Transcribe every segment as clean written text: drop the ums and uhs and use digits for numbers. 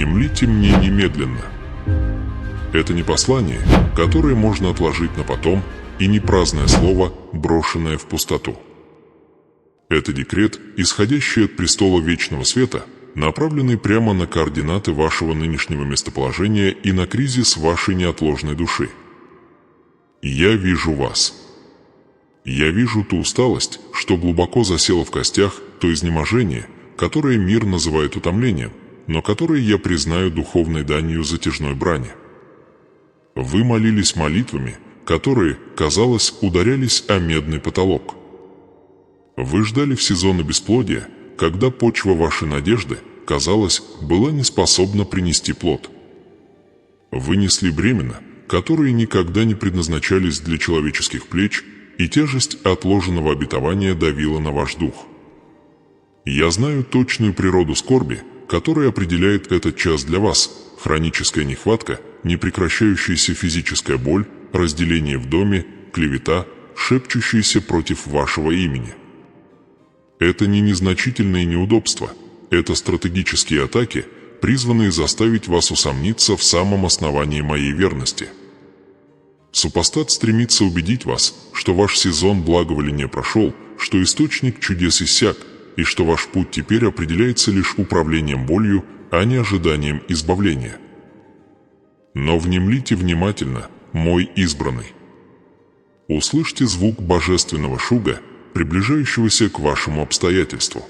внемлите мне немедленно. Это не послание, которое можно отложить на потом, и не праздное слово, брошенное в пустоту. Это декрет, исходящий от престола Вечного Света, направленный прямо на координаты вашего нынешнего местоположения и на кризис вашей неотложной души. Я вижу вас. Я вижу ту усталость, что глубоко засела в костях, то изнеможение, которое мир называет утомлением, но которое я признаю духовной данью затяжной брани. Вы молились молитвами, которые, казалось, ударялись о медный потолок. Вы ждали в сезоны бесплодия, когда почва вашей надежды, казалось, была не способна принести плод. Вы несли бремена, которые никогда не предназначались для человеческих плеч, и тяжесть отложенного обетования давила на ваш дух. Я знаю точную природу скорби, которая определяет этот час для вас: хроническая нехватка, непрекращающаяся физическая боль, разделение в доме, клевета, шепчущиеся против вашего имени. Это не незначительные неудобства, это стратегические атаки, призванные заставить вас усомниться в самом основании моей верности. Супостат стремится убедить вас, что ваш сезон благоволения прошел, что источник чудес иссяк, и что ваш путь теперь определяется лишь управлением болью, а не ожиданием избавления. Но внемлите внимательно, мой избранный. Услышьте звук божественного шуга, приближающегося к вашему обстоятельству.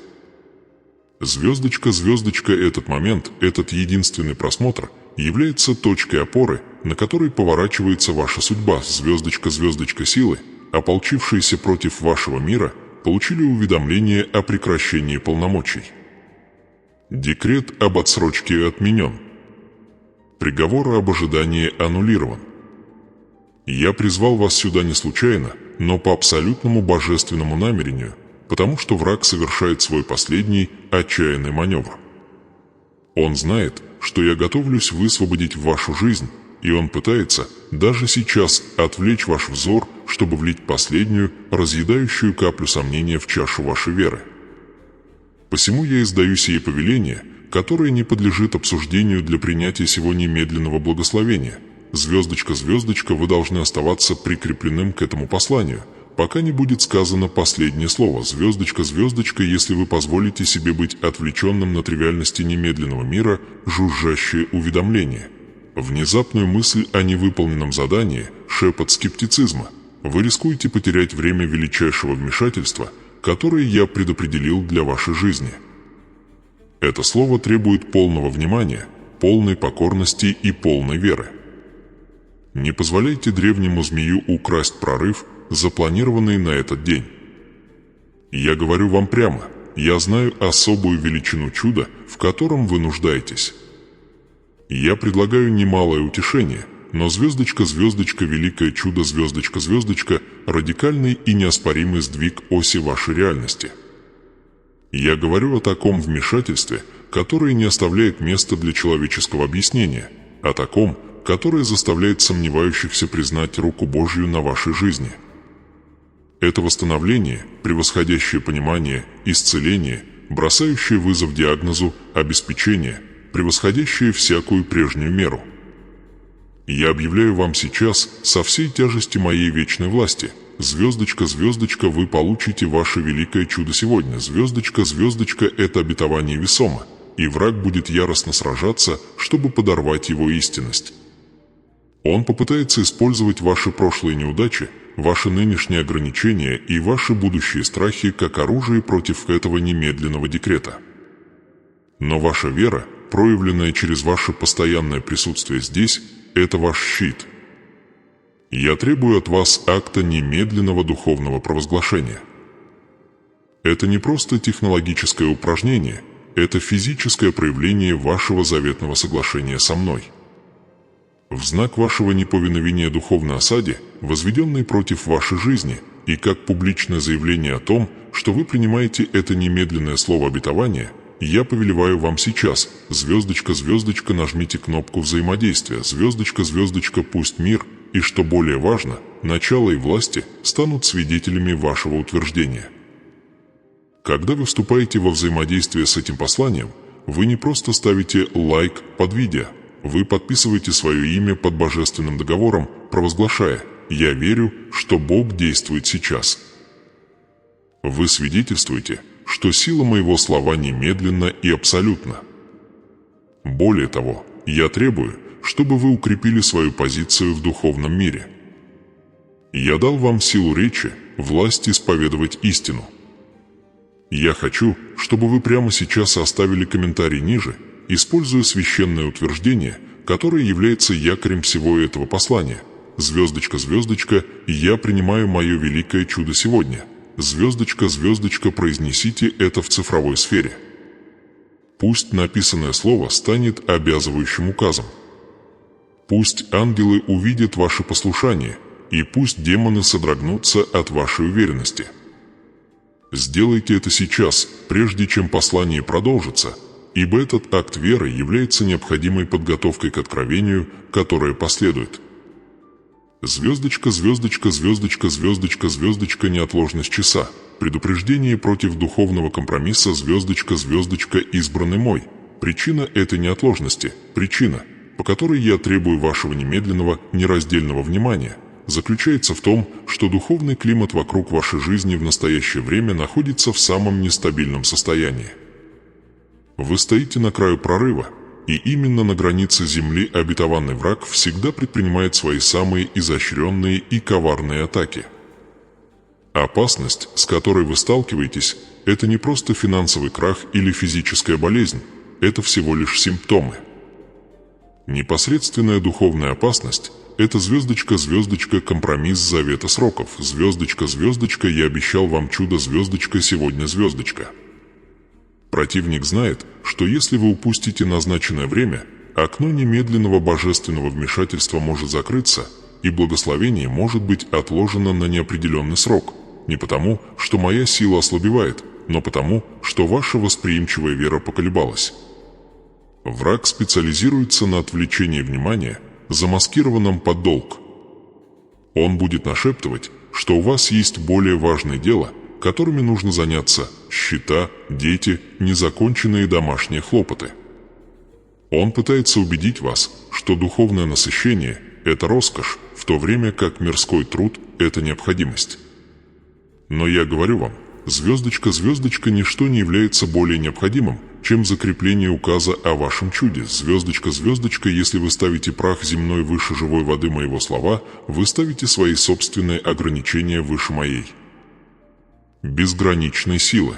Звездочка, звездочка, этот момент, этот единственный просмотр является точкой опоры, на которой поворачивается ваша судьба. Звездочка, звездочка силы, ополчившиеся против вашего мира, получили уведомление о прекращении полномочий. Декрет об отсрочке отменен. Приговор об ожидании аннулирован. Я призвал вас сюда не случайно, но по абсолютному божественному намерению, потому что враг совершает свой последний отчаянный маневр. Он знает, что я готовлюсь высвободить вашу жизнь, и он пытается даже сейчас отвлечь ваш взор, чтобы влить последнюю, разъедающую каплю сомнения в чашу вашей веры. Посему я издаю сие повеление, которое не подлежит обсуждению для принятия сего немедленного благословения. Звездочка, звездочка, вы должны оставаться прикрепленным к этому посланию, пока не будет сказано последнее слово. Звездочка, звездочка, если вы позволите себе быть отвлеченным на тривиальности немедленного мира, жужжащее уведомление. Внезапную мысль о невыполненном задании, шепот скептицизма. Вы рискуете потерять время величайшего вмешательства, которое я предопределил для вашей жизни. Это слово требует полного внимания, полной покорности и полной веры. Не позволяйте древнему змею украсть прорыв, запланированный на этот день. Я говорю вам прямо, я знаю особую величину чуда, в котором вы нуждаетесь. Я предлагаю немалое утешение, но звездочка, звездочка, великое чудо, звездочка, звездочка, радикальный и неоспоримый сдвиг оси вашей реальности. Я говорю о таком вмешательстве, которое не оставляет места для человеческого объяснения, о таком, которое заставляет сомневающихся признать руку Божью на вашей жизни. Это восстановление, превосходящее понимание, исцеление, бросающее вызов диагнозу, обеспечение, превосходящее всякую прежнюю меру. Я объявляю вам сейчас со всей тяжестью моей вечной власти: звездочка, звездочка, вы получите ваше великое чудо сегодня. Звездочка, звездочка, это обетование весомо, и враг будет яростно сражаться, чтобы подорвать его истинность. Он попытается использовать ваши прошлые неудачи, ваши нынешние ограничения и ваши будущие страхи как оружие против этого немедленного декрета. Но ваша вера, проявленная через ваше постоянное присутствие здесь, это ваш щит. Я требую от вас акта немедленного духовного провозглашения. Это не просто технологическое упражнение, это физическое проявление вашего заветного соглашения со мной. В знак вашего неповиновения духовной осаде, возведенной против вашей жизни, и как публичное заявление о том, что вы принимаете это немедленное слово обетования, я повелеваю вам сейчас: звездочка, звездочка, нажмите кнопку взаимодействия. Звездочка, звездочка, пусть мир, и, что более важно, начало и власти станут свидетелями вашего утверждения. Когда вы вступаете во взаимодействие с этим посланием, вы не просто ставите лайк под видео, вы подписываете свое имя под божественным договором, провозглашая: «Я верю, что Бог действует сейчас». Вы свидетельствуете, что сила моего слова немедленно и абсолютна. Более того, я требую, чтобы вы укрепили свою позицию в духовном мире. Я дал вам силу речи, власть исповедовать истину. Я хочу, чтобы вы прямо сейчас оставили комментарий ниже, используя священное утверждение, которое является якорем всего этого послания. Звездочка, звездочка, я принимаю мое великое чудо сегодня. Звездочка, звездочка, произнесите это в цифровой сфере. Пусть написанное слово станет обязывающим указом. Пусть ангелы увидят ваше послушание, и пусть демоны содрогнутся от вашей уверенности. Сделайте это сейчас, прежде чем послание продолжится, ибо этот акт веры является необходимой подготовкой к откровению, которое последует. Звездочка, звездочка, звездочка, звездочка, звездочка, неотложность часа. Предупреждение против духовного компромисса, звездочка, звездочка, избранный мой. Причина этой неотложности, причина, по которой я требую вашего немедленного, нераздельного внимания, заключается в том, что духовный климат вокруг вашей жизни в настоящее время находится в самом нестабильном состоянии. Вы стоите на краю прорыва, и именно на границе земли обетованный враг всегда предпринимает свои самые изощренные и коварные атаки. Опасность, с которой вы сталкиваетесь, это не просто финансовый крах или физическая болезнь, это всего лишь симптомы. Непосредственная духовная опасность – это звездочка, звездочка, компромисс завета сроков, звездочка, звездочка, я обещал вам чудо, звездочка, сегодня звездочка. Противник знает, что если вы упустите назначенное время, окно немедленного божественного вмешательства может закрыться, и благословение может быть отложено на неопределенный срок, не потому, что моя сила ослабевает, но потому, что ваша восприимчивая вера поколебалась. Враг специализируется на отвлечении внимания, замаскированном под долг. Он будет нашептывать, что у вас есть более важное дело, которыми нужно заняться: счета, дети, незаконченные домашние хлопоты. Он пытается убедить вас, что духовное насыщение – это роскошь, в то время как мирской труд – это необходимость. Но я говорю вам, звездочка, звездочка, ничто не является более необходимым, чем закрепление указа о вашем чуде. Звездочка, звездочка, если вы ставите прах земной выше живой воды моего слова, вы ставите свои собственные ограничения выше моей безграничной силы.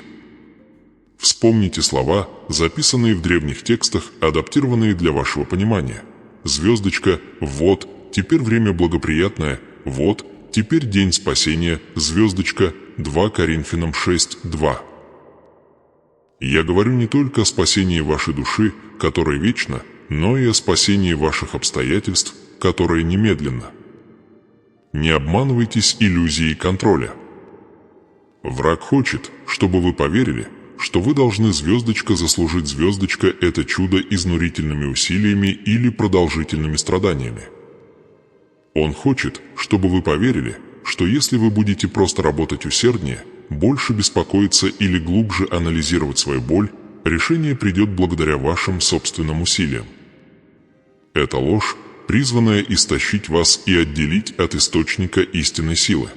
Вспомните слова, записанные в древних текстах, адаптированные для вашего понимания. Звездочка, вот, теперь время благоприятное, вот, теперь день спасения, звездочка, 2 Коринфянам 6:2. Я говорю не только о спасении вашей души, которая вечна, но и о спасении ваших обстоятельств, которое немедленно. Не обманывайтесь иллюзией контроля. Враг хочет, чтобы вы поверили, что вы должны, звездочка, заслужить, звездочка, это чудо изнурительными усилиями или продолжительными страданиями. Он хочет, чтобы вы поверили, что если вы будете просто работать усерднее, больше беспокоиться или глубже анализировать свою боль, решение придет благодаря вашим собственным усилиям. Это ложь, призванная истощить вас и отделить от источника истинной силы.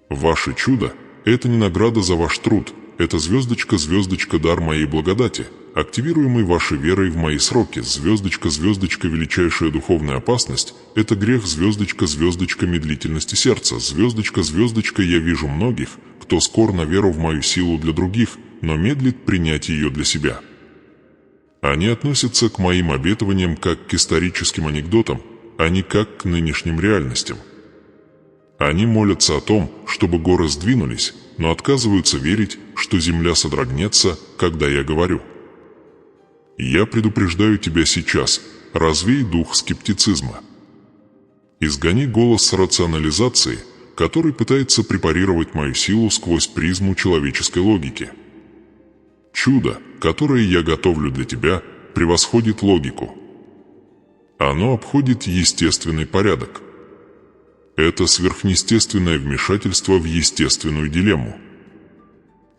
Ваше чудо – это не награда за ваш труд, это звездочка, звездочка, дар моей благодати, активируемый вашей верой в мои сроки. Звездочка, звездочка, величайшая духовная опасность – это грех, звездочка, звездочка, медлительности сердца. Звездочка, звездочка, я вижу многих, кто скор на веру в мою силу для других, но медлит принять ее для себя. Они относятся к моим обетованиям как к историческим анекдотам, а не как к нынешним реальностям. Они молятся о том, чтобы горы сдвинулись, но отказываются верить, что земля содрогнется, когда я говорю. Я предупреждаю тебя сейчас, развей дух скептицизма. Изгони голос рационализации, который пытается препарировать мою силу сквозь призму человеческой логики. Чудо, которое я готовлю для тебя, превосходит логику. Оно обходит естественный порядок. Это сверхъестественное вмешательство в естественную дилемму.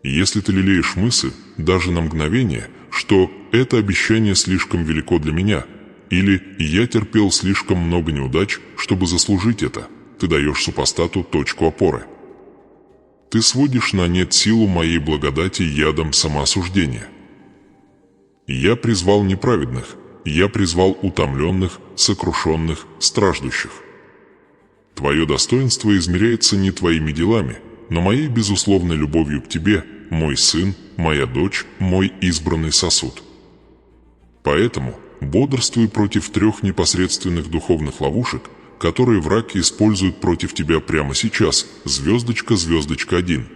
Если ты лелеешь мысль, даже на мгновение, что это обещание слишком велико для меня, или я терпел слишком много неудач, чтобы заслужить это, ты даешь супостату точку опоры. Ты сводишь на нет силу моей благодати ядом самоосуждения. Я призвал неправедных, я призвал утомленных, сокрушенных, страждущих. Твое достоинство измеряется не твоими делами, но моей безусловной любовью к тебе, мой сын, моя дочь, мой избранный сосуд. Поэтому бодрствуй против 3 непосредственных духовных ловушек, которые враг использует против тебя прямо сейчас, звездочка, звездочка 1.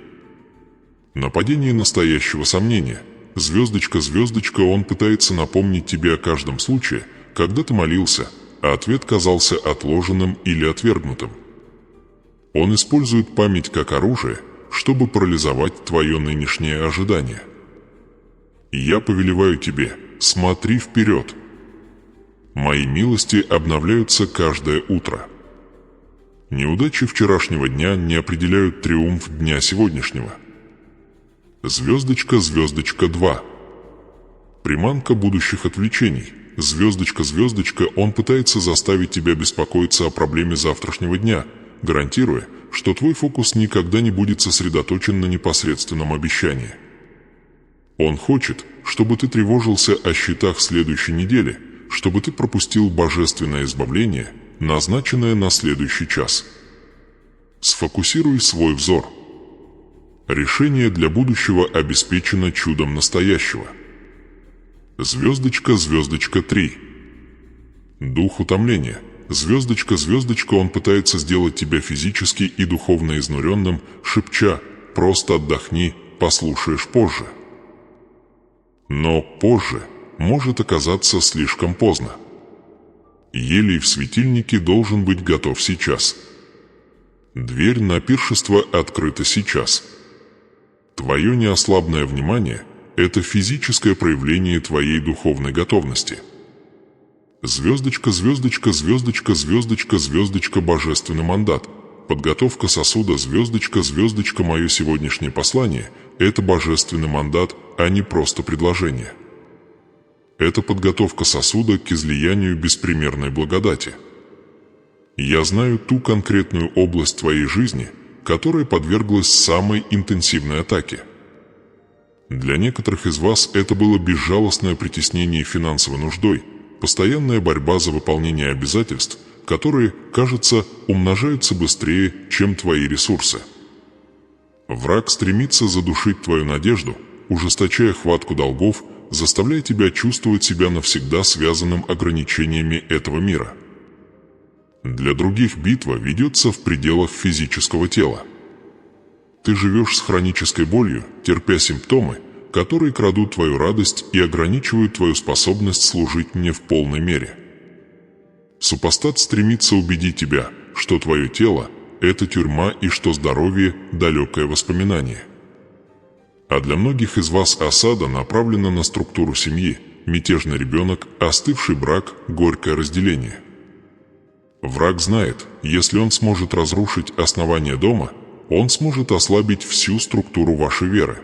Нападение настоящего сомнения. Звездочка, звездочка, он пытается напомнить тебе о каждом случае, когда ты молился, а ответ казался отложенным или отвергнутым. Он использует память как оружие, чтобы парализовать твое нынешнее ожидание. Я повелеваю тебе, смотри вперед. Мои милости обновляются каждое утро. Неудачи вчерашнего дня не определяют триумф дня сегодняшнего. Звездочка, звездочка 2. Приманка будущих отвлечений. Звездочка, звездочка, он пытается заставить тебя беспокоиться о проблеме завтрашнего дня, гарантируя, что твой фокус никогда не будет сосредоточен на непосредственном обещании. Он хочет, чтобы ты тревожился о счетах следующей недели, чтобы ты пропустил божественное избавление, назначенное на следующий час. Сфокусируй свой взор. Решение для будущего обеспечено чудом настоящего. Звездочка, звездочка 3. Дух утомления. Звездочка, звездочка, он пытается сделать тебя физически и духовно изнуренным, шепча: «Просто отдохни, послушаешь позже». Но позже может оказаться слишком поздно. Елей в светильнике должен быть готов сейчас. Дверь на пиршество открыта сейчас. Твое неослабное внимание – это физическое проявление твоей духовной готовности. Звездочка, звездочка, звездочка, звездочка, звездочка, божественный мандат. Подготовка сосуда, звездочка, звездочка, мое сегодняшнее послание – это божественный мандат, а не просто предложение. Это подготовка сосуда к излиянию беспримерной благодати. Я знаю ту конкретную область твоей жизни, которая подверглась самой интенсивной атаке. Для некоторых из вас это было безжалостное притеснение финансовой нуждой, постоянная борьба за выполнение обязательств, которые, кажется, умножаются быстрее, чем твои ресурсы. Враг стремится задушить твою надежду, ужесточая хватку долгов, заставляя тебя чувствовать себя навсегда связанным ограничениями этого мира. Для других битва ведется в пределах физического тела. Ты живешь с хронической болью, терпя симптомы, которые крадут твою радость и ограничивают твою способность служить мне в полной мере. Супостат стремится убедить тебя, что твое тело – это тюрьма и что здоровье – далекое воспоминание. А для многих из вас осада направлена на структуру семьи, мятежный ребенок, остывший брак, горькое разделение. Враг знает, если он сможет разрушить основание дома, он сможет ослабить всю структуру вашей веры.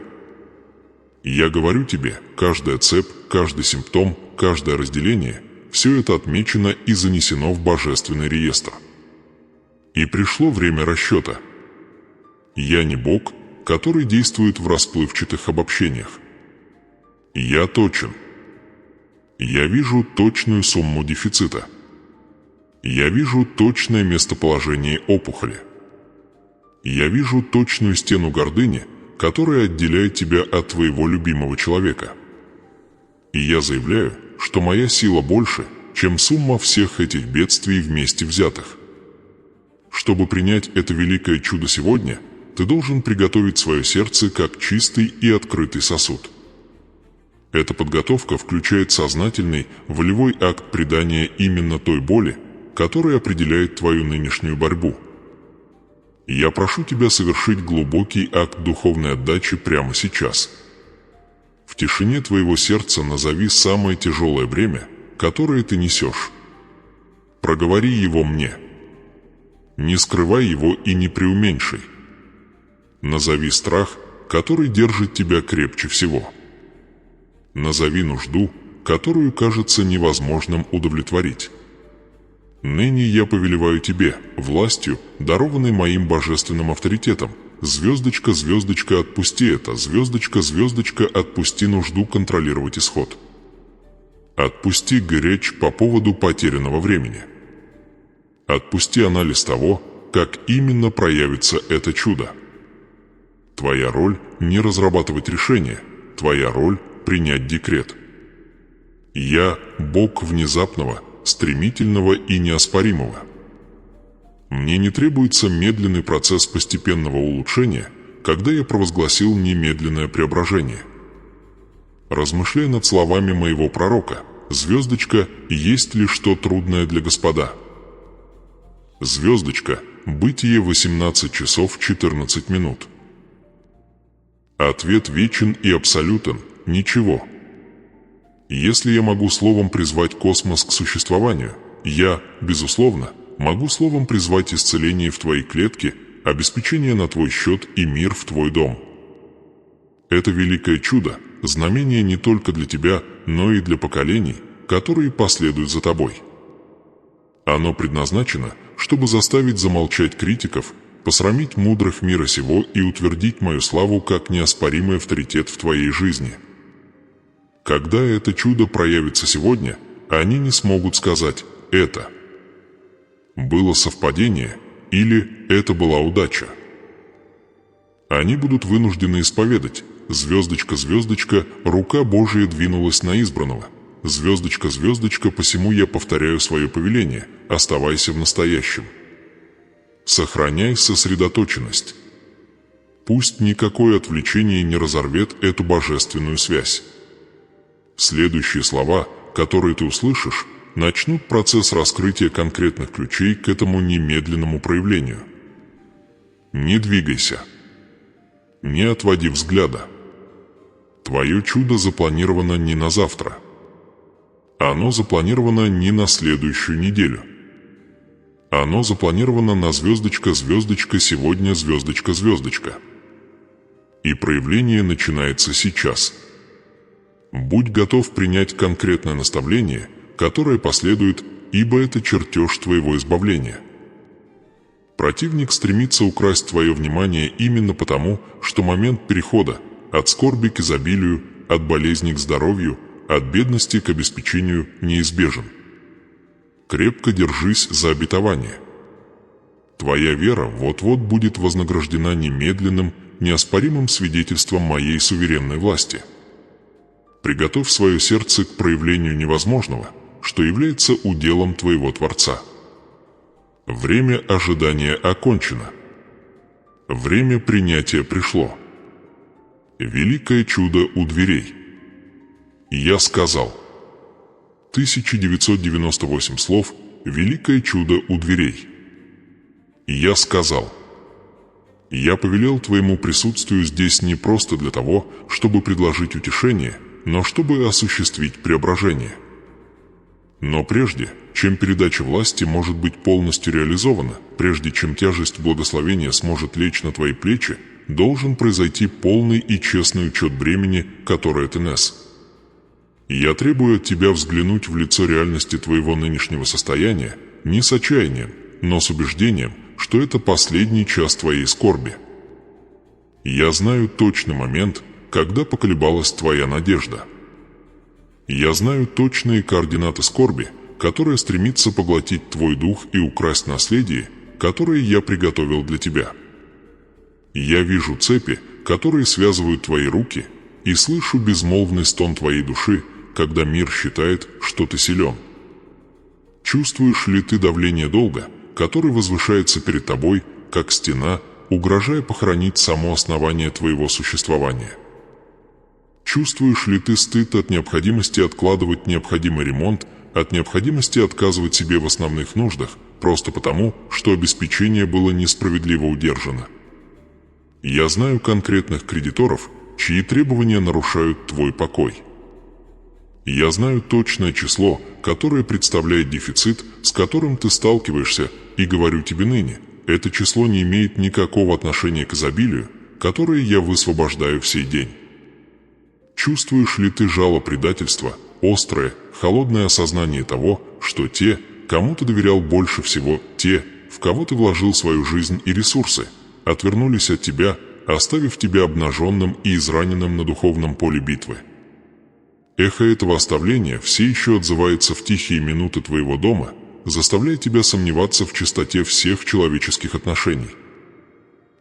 Я говорю тебе, каждая цепь, каждый симптом, каждое разделение – все это отмечено и занесено в божественный реестр. И пришло время расчета. Я не Бог, который действует в расплывчатых обобщениях. Я точен. Я вижу точную сумму дефицита. Я вижу точное местоположение опухоли. Я вижу точную стену гордыни, которая отделяет тебя от твоего любимого человека. И я заявляю, что моя сила больше, чем сумма всех этих бедствий вместе взятых. Чтобы принять это великое чудо сегодня, ты должен приготовить свое сердце как чистый и открытый сосуд. Эта подготовка включает сознательный, волевой акт предания именно той боли, которая определяет твою нынешнюю борьбу. Я прошу тебя совершить глубокий акт духовной отдачи прямо сейчас. В тишине твоего сердца назови самое тяжелое бремя, которое ты несешь. Проговори его мне. Не скрывай его и не преуменьшай. Назови страх, который держит тебя крепче всего. Назови нужду, которую кажется невозможным удовлетворить. Ныне я повелеваю тебе, властью, дарованной моим божественным авторитетом. Звездочка, звездочка, отпусти это. Звездочка, звездочка, отпусти нужду контролировать исход. Отпусти горечь по поводу потерянного времени. Отпусти анализ того, как именно проявится это чудо. Твоя роль – не разрабатывать решение, твоя роль – принять декрет. Я – Бог внезапного, стремительного и неоспоримого. Мне не требуется медленный процесс постепенного улучшения, когда я провозгласил немедленное преображение. Размышляя над словами моего пророка, звездочка, есть ли что трудное для Господа? Звездочка, Бытие 18 часов 14 минут. Ответ вечен и абсолютен – ничего. Если я могу словом призвать космос к существованию, я, безусловно, могу словом призвать исцеление в твои клетки, обеспечение на твой счет и мир в твой дом. Это великое чудо, знамение не только для тебя, но и для поколений, которые последуют за тобой. Оно предназначено, чтобы заставить замолчать критиков, посрамить мудрых мира сего и утвердить мою славу как неоспоримый авторитет в твоей жизни. Когда это чудо проявится сегодня, они не смогут сказать «это». Было совпадение или это была удача. Они будут вынуждены исповедать: звездочка, звездочка, рука Божия двинулась на избранного. Звездочка, звездочка, посему я повторяю свое повеление: оставайся в настоящем. Сохраняй сосредоточенность. Пусть никакое отвлечение не разорвет эту божественную связь. Следующие слова, которые ты услышишь, начнут процесс раскрытия конкретных ключей к этому немедленному проявлению. Не двигайся. Не отводи взгляда. Твое чудо запланировано не на завтра. Оно запланировано не на следующую неделю. Оно запланировано на звездочка, звездочка, сегодня звездочка, звездочка. И проявление начинается сейчас. Будь готов принять конкретное наставление, которое последует, ибо это чертеж твоего избавления. Противник стремится украсть твое внимание именно потому, что момент перехода от скорби к изобилию, от болезни к здоровью, от бедности к обеспечению неизбежен. Крепко держись за обетование. Твоя вера вот-вот будет вознаграждена немедленным, неоспоримым свидетельством моей суверенной власти. Приготовь свое сердце к проявлению невозможного, что является уделом твоего Творца. Время ожидания окончено. Время принятия пришло. Великое чудо у дверей. Я сказал. 1998 слов. Великое чудо у дверей. Я сказал. Я повелел твоему присутствию здесь не просто для того, чтобы предложить утешение, но чтобы осуществить преображение. Но прежде, чем передача власти может быть полностью реализована, прежде чем тяжесть благословения сможет лечь на твои плечи, должен произойти полный и честный учет бремени, которое ты нес. Я требую от тебя взглянуть в лицо реальности твоего нынешнего состояния не с отчаянием, но с убеждением, что это последний час твоей скорби. Я знаю точный момент, когда поколебалась твоя надежда. Я знаю точные координаты скорби, которая стремится поглотить твой дух и украсть наследие, которое я приготовил для тебя. Я вижу цепи, которые связывают твои руки, и слышу безмолвный стон твоей души, когда мир считает, что ты силен. Чувствуешь ли ты давление долга, который возвышается перед тобой, как стена, угрожая похоронить само основание твоего существования? Чувствуешь ли ты стыд от необходимости откладывать необходимый ремонт, от необходимости отказывать себе в основных нуждах, просто потому, что обеспечение было несправедливо удержано? Я знаю конкретных кредиторов, чьи требования нарушают твой покой. Я знаю точное число, которое представляет дефицит, с которым ты сталкиваешься, и говорю тебе ныне, это число не имеет никакого отношения к изобилию, которые я высвобождаю в сей день. Чувствуешь ли ты жало предательства, острое, холодное осознание того, что те, кому ты доверял больше всего, те, в кого ты вложил свою жизнь и ресурсы, отвернулись от тебя, оставив тебя обнаженным и израненным на духовном поле битвы? Эхо этого оставления все еще отзывается в тихие минуты твоего дома, заставляя тебя сомневаться в чистоте всех человеческих отношений.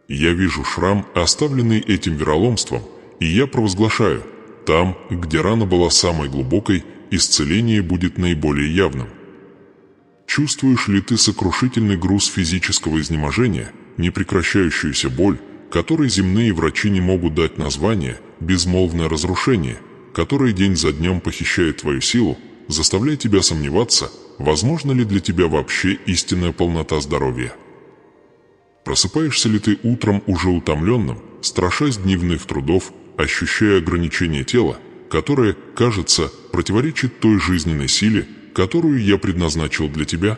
Я вижу шрам, оставленный этим вероломством, и я провозглашаю: там, где рана была самой глубокой, исцеление будет наиболее явным. Чувствуешь ли ты сокрушительный груз физического изнеможения, непрекращающуюся боль, которой земные врачи не могут дать название, безмолвное разрушение, которое день за днем похищает твою силу, заставляя тебя сомневаться, возможно ли для тебя вообще истинная полнота здоровья? Просыпаешься ли ты утром уже утомленным, страшась дневных трудов, ощущая ограничение тела, которое, кажется, противоречит той жизненной силе, которую я предназначил для тебя?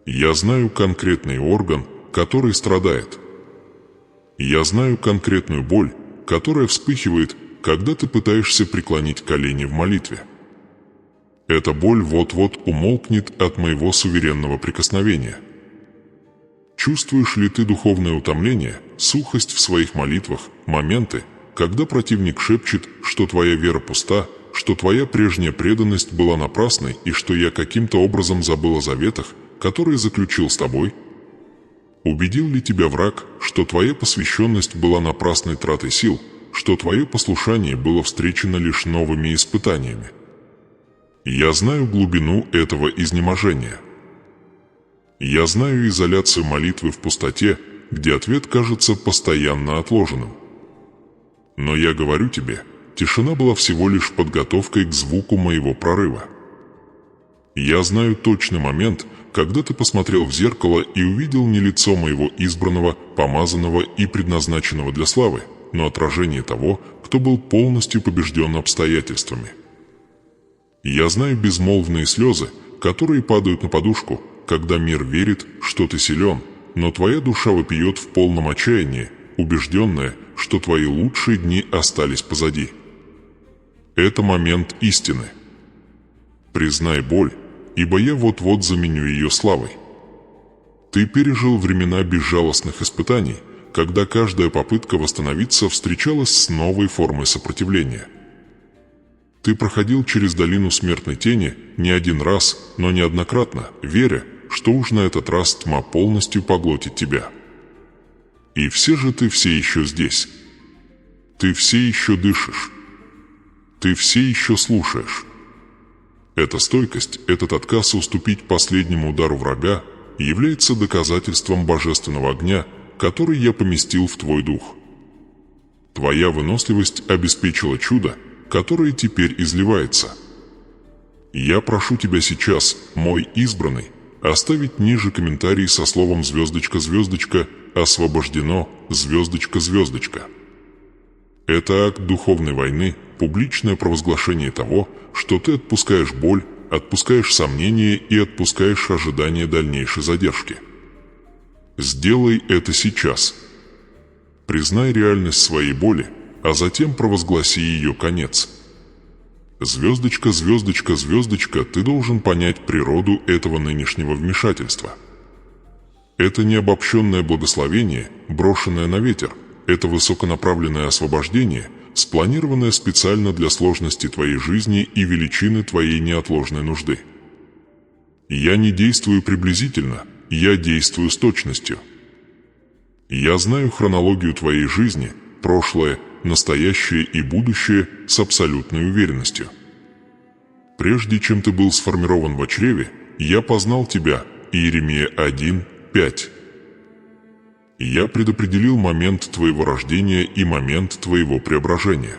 Я знаю конкретный орган, который страдает. Я знаю конкретную боль, которая вспыхивает, когда ты пытаешься преклонить колени в молитве. Эта боль вот-вот умолкнет от моего суверенного прикосновения. Чувствуешь ли ты духовное утомление, сухость в своих молитвах, моменты, когда противник шепчет, что твоя вера пуста, что твоя прежняя преданность была напрасной и что я каким-то образом забыл о заветах, которые заключил с тобой? Убедил ли тебя враг, что твоя посвященность была напрасной тратой сил, что твое послушание было встречено лишь новыми испытаниями? Я знаю глубину этого изнеможения. Я знаю изоляцию молитвы в пустоте, где ответ кажется постоянно отложенным. Но я говорю тебе, тишина была всего лишь подготовкой к звуку моего прорыва. Я знаю точный момент, когда ты посмотрел в зеркало и увидел не лицо моего избранного, помазанного и предназначенного для славы, но отражение того, кто был полностью побежден обстоятельствами. Я знаю безмолвные слезы, которые падают на подушку, когда мир верит, что ты силен, но твоя душа вопиет в полном отчаянии, убежденная, что твои лучшие дни остались позади. Это момент истины. Признай боль, ибо я вот-вот заменю ее славой. Ты пережил времена безжалостных испытаний, когда каждая попытка восстановиться встречалась с новой формой сопротивления. Ты проходил через долину смертной тени не один раз, но неоднократно, веря, что уж на этот раз тьма полностью поглотит тебя. И все же ты все еще здесь. Ты все еще дышишь. Ты все еще слушаешь. Эта стойкость, этот отказ уступить последнему удару врага является доказательством божественного огня, который я поместил в твой дух. Твоя выносливость обеспечила чудо, которое теперь изливается. Я прошу тебя сейчас, мой избранный, оставить ниже комментарий со словом «звездочка-звездочка», «освобождено», «звездочка-звездочка». Это акт духовной войны, публичное провозглашение того, что ты отпускаешь боль, отпускаешь сомнения и отпускаешь ожидание дальнейшей задержки. Сделай это сейчас. Признай реальность своей боли, а затем провозгласи ее конец. Звездочка, звездочка, звездочка, ты должен понять природу этого нынешнего вмешательства. Это не обобщенное благословение, брошенное на ветер. Это высоконаправленное освобождение, спланированное специально для сложности твоей жизни и величины твоей неотложной нужды. Я не действую приблизительно, я действую с точностью. Я знаю хронологию твоей жизни, прошлое, настоящее и будущее с абсолютной уверенностью. Прежде чем ты был сформирован в чреве, я познал тебя, Иеремия 1:5. Я предопределил момент твоего рождения и момент твоего преображения.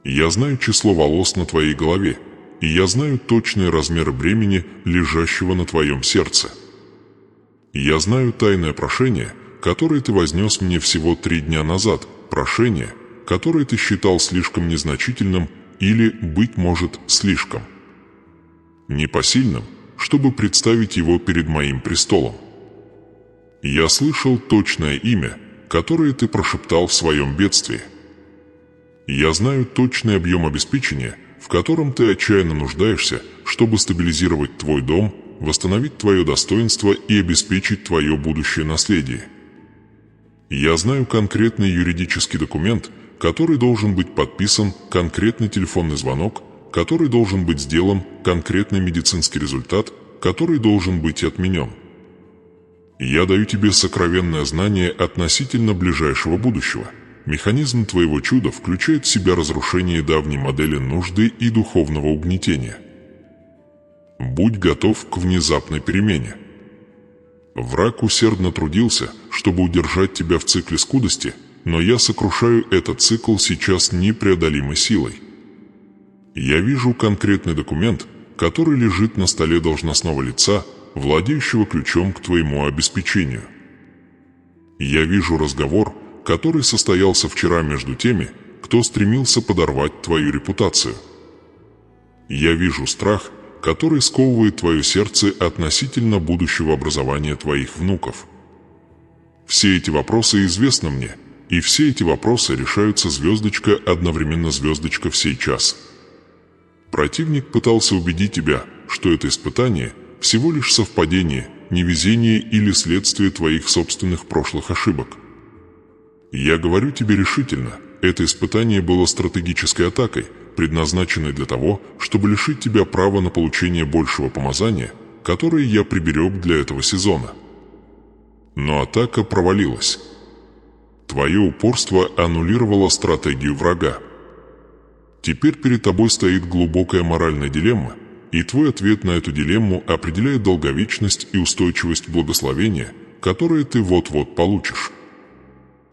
Я знаю число волос на твоей голове, и я знаю точные размеры бремени, лежащего на твоем сердце. Я знаю тайное прошение, которое ты вознес мне всего 3 дня назад, прошение, которое ты считал слишком незначительным или, быть может, слишком непосильным, чтобы представить его перед моим престолом. Я слышал точное имя, которые ты прошептал в своем бедствии. Я знаю точный объем обеспечения, в котором ты отчаянно нуждаешься, чтобы стабилизировать твой дом, восстановить твое достоинство и обеспечить твое будущее наследие. Я знаю конкретный юридический документ, который должен быть подписан, конкретный телефонный звонок, который должен быть сделан, конкретный медицинский результат, который должен быть отменен. Я даю тебе сокровенное знание относительно ближайшего будущего. Механизм твоего чуда включает в себя разрушение давней модели нужды и духовного угнетения. Будь готов к внезапной перемене. Враг усердно трудился, чтобы удержать тебя в цикле скудости, но я сокрушаю этот цикл сейчас непреодолимой силой. Я вижу конкретный документ, который лежит на столе должностного лица, владеющего ключом к твоему обеспечению. Я вижу разговор, который состоялся вчера между теми, кто стремился подорвать твою репутацию. Я вижу страх, который сковывает твое сердце относительно будущего образования твоих внуков. Все эти вопросы известны мне, и все эти вопросы решаются звездочка одновременно звездочка в сей час. Противник пытался убедить тебя, что это испытание всего лишь совпадение, невезение или следствие твоих собственных прошлых ошибок. Я говорю тебе решительно, это испытание было стратегической атакой, предназначенной для того, чтобы лишить тебя права на получение большего помазания, которое я приберег для этого сезона. Но атака провалилась. Твое упорство аннулировало стратегию врага. Теперь перед тобой стоит глубокая моральная дилемма, и твой ответ на эту дилемму определяет долговечность и устойчивость благословения, которое ты вот-вот получишь.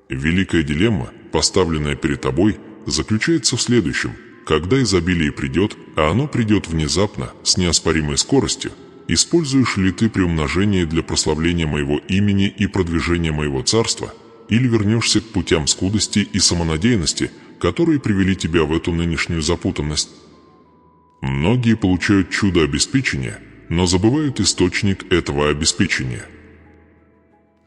Великая дилемма, поставленная перед тобой, заключается в следующем: когда изобилие придет, а оно придет внезапно, с неоспоримой скоростью, используешь ли ты приумножение для прославления моего имени и продвижения моего царства, или вернешься к путям скудости и самонадеянности, которые привели тебя в эту нынешнюю запутанность? Многие получают чудо обеспечения, но забывают источник этого обеспечения.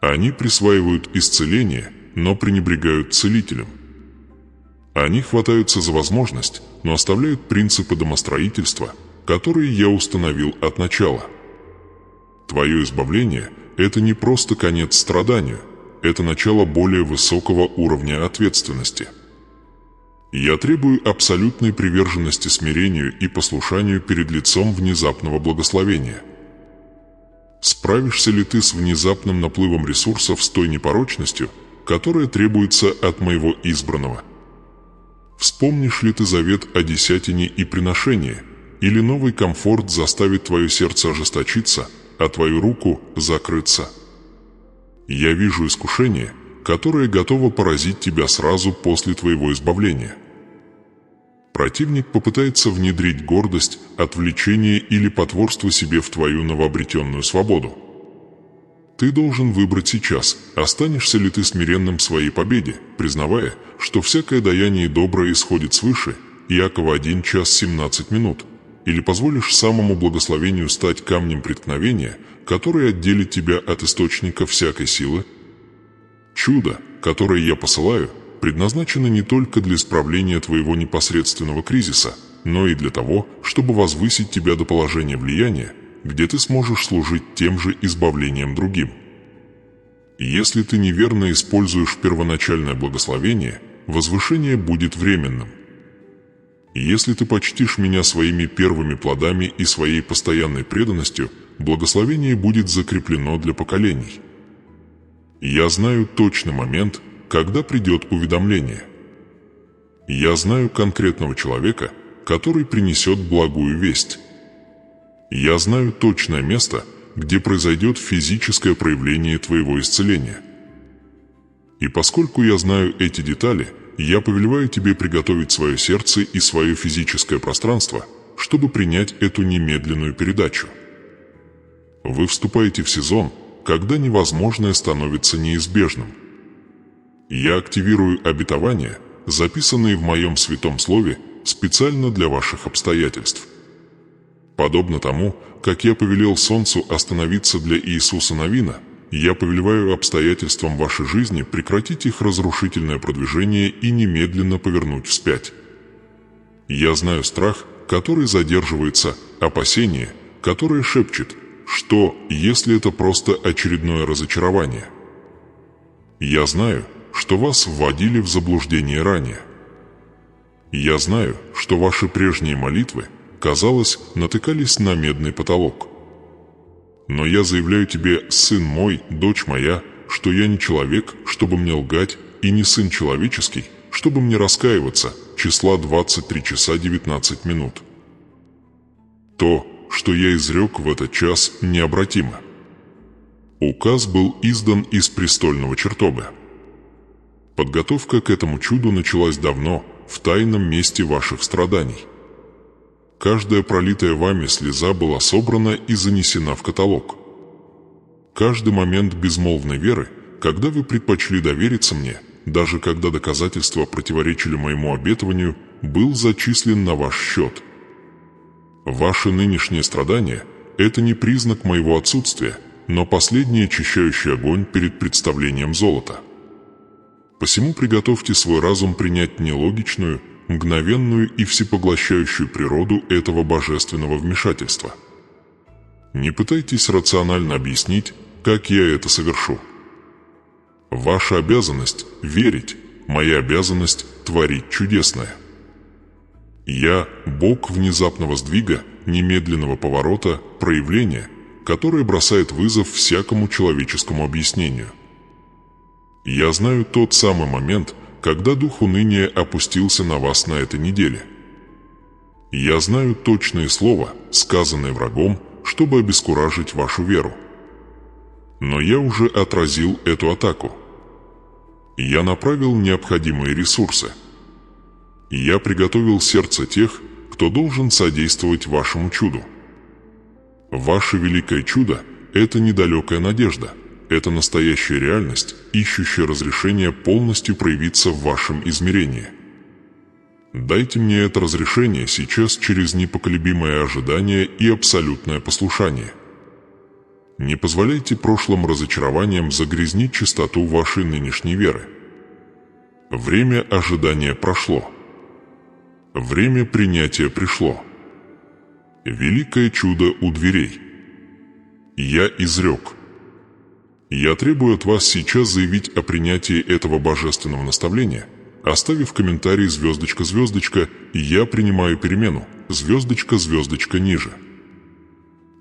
Они присваивают исцеление, но пренебрегают целителем. Они хватаются за возможность, но оставляют принципы домостроительства, которые я установил от начала. Твое избавление – это не просто конец страданию, это начало более высокого уровня ответственности. Я требую абсолютной приверженности смирению и послушанию перед лицом внезапного благословения. Справишься ли ты с внезапным наплывом ресурсов с той непорочностью, которая требуется от моего избранного? Вспомнишь ли ты завет о десятине и приношении, или новый комфорт заставит твое сердце ожесточиться, а твою руку закрыться? Я вижу искушение, которое готово поразить тебя сразу после твоего избавления. Противник попытается внедрить гордость, отвлечение или потворство себе в твою новообретенную свободу. Ты должен выбрать сейчас, останешься ли ты смиренным в своей победе, признавая, что всякое даяние доброе исходит свыше, Иакова 1 час 17 минут, или позволишь самому благословению стать камнем преткновения, который отделит тебя от источника всякой силы? Чудо, которое я посылаю, предназначено не только для исправления твоего непосредственного кризиса, но и для того, чтобы возвысить тебя до положения влияния, где ты сможешь служить тем же избавлением другим. Если ты неверно используешь первоначальное благословение, возвышение будет временным. Если ты почтишь меня своими первыми плодами и своей постоянной преданностью, благословение будет закреплено для поколений. Я знаю точный момент, когда придет уведомление. Я знаю конкретного человека, который принесет благую весть. Я знаю точное место, где произойдет физическое проявление твоего исцеления. И поскольку я знаю эти детали, я повелеваю тебе приготовить свое сердце и свое физическое пространство, чтобы принять эту немедленную передачу. Вы вступаете в сезон, когда невозможное становится неизбежным. Я активирую обетования, записанные в моем святом слове, специально для ваших обстоятельств. Подобно тому, как я повелел солнцу остановиться для Иисуса Навина, я повелеваю обстоятельствам вашей жизни прекратить их разрушительное продвижение и немедленно повернуть вспять. Я знаю страх, который задерживается, опасение, которое шепчет, что, если это просто очередное разочарование. Я знаю, что вас вводили в заблуждение ранее. Я знаю, что ваши прежние молитвы, казалось, натыкались на медный потолок. Но я заявляю тебе, сын мой, дочь моя, что я не человек, чтобы мне лгать, и не сын человеческий, чтобы мне раскаиваться, числа 23 часа 19 минут. То, что я изрек в этот час, необратимо. Указ был издан из престольного чертога. Подготовка к этому чуду началась давно, в тайном месте ваших страданий. Каждая пролитая вами слеза была собрана и занесена в каталог. Каждый момент безмолвной веры, когда вы предпочли довериться мне, даже когда доказательства противоречили моему обетованию, был зачислен на ваш счет. Ваше нынешнее страдание – это не признак моего отсутствия, но последний очищающий огонь перед представлением золота. Посему приготовьте свой разум принять нелогичную, мгновенную и всепоглощающую природу этого божественного вмешательства. Не пытайтесь рационально объяснить, как я это совершу. Ваша обязанность – верить, моя обязанность – творить чудесное. Я – Бог внезапного сдвига, немедленного поворота, проявления, которое бросает вызов всякому человеческому объяснению. Я знаю тот самый момент, когда дух уныния опустился на вас на этой неделе. Я знаю точное слово, сказанное врагом, чтобы обескуражить вашу веру. Но я уже отразил эту атаку. Я направил необходимые ресурсы. Я приготовил сердце тех, кто должен содействовать вашему чуду. Ваше великое чудо – это недалекая надежда. Это настоящая реальность, ищущая разрешение полностью проявиться в вашем измерении. Дайте мне это разрешение сейчас через непоколебимое ожидание и абсолютное послушание. Не позволяйте прошлым разочарованиям загрязнить чистоту вашей нынешней веры. Время ожидания прошло. Время принятия пришло. Великое чудо у дверей. Я изрек. Я требую от вас сейчас заявить о принятии этого божественного наставления, оставив комментарий звездочка-звездочка «Я принимаю перемену», звездочка-звездочка ниже.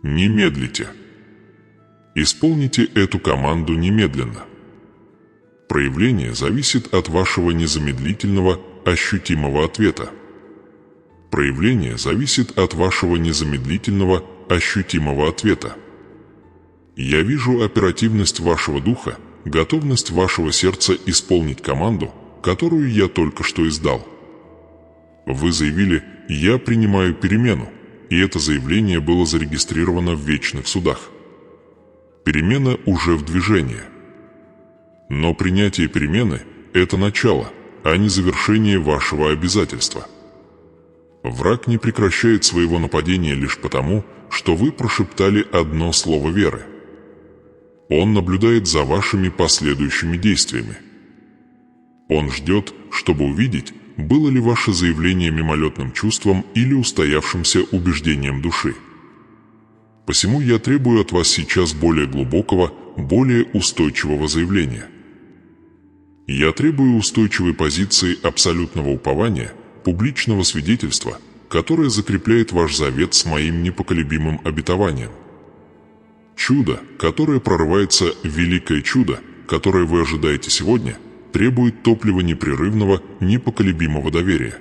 Не медлите. Исполните эту команду немедленно. Проявление зависит от вашего незамедлительного, ощутимого ответа. Проявление зависит от вашего незамедлительного, ощутимого ответа. Я вижу оперативность вашего духа, готовность вашего сердца исполнить команду, которую я только что издал. Вы заявили «Я принимаю перемену», и это заявление было зарегистрировано в вечных судах. Перемена уже в движении. Но принятие перемены – это начало, а не завершение вашего обязательства. Враг не прекращает своего нападения лишь потому, что вы прошептали одно слово веры. Он наблюдает за вашими последующими действиями. Он ждет, чтобы увидеть, было ли ваше заявление мимолетным чувством или устоявшимся убеждением души. Посему я требую от вас сейчас более глубокого, более устойчивого заявления. Я требую устойчивой позиции абсолютного упования, публичного свидетельства, которое закрепляет ваш завет с моим непоколебимым обетованием. Чудо, которое прорывается, великое чудо, которое вы ожидаете сегодня, требует топлива непрерывного, непоколебимого доверия.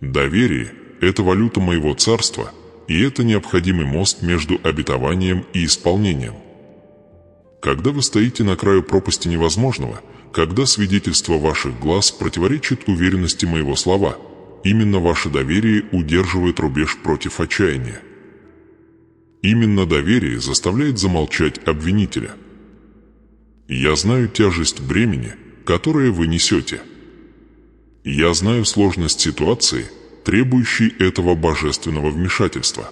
Доверие – это валюта моего царства, и это необходимый мост между обетованием и исполнением. Когда вы стоите на краю пропасти невозможного, когда свидетельство ваших глаз противоречит уверенности моего слова, именно ваше доверие удерживает рубеж против отчаяния. Именно доверие заставляет замолчать обвинителя. Я знаю тяжесть бремени, которое вы несете. Я знаю сложность ситуации, требующей этого божественного вмешательства.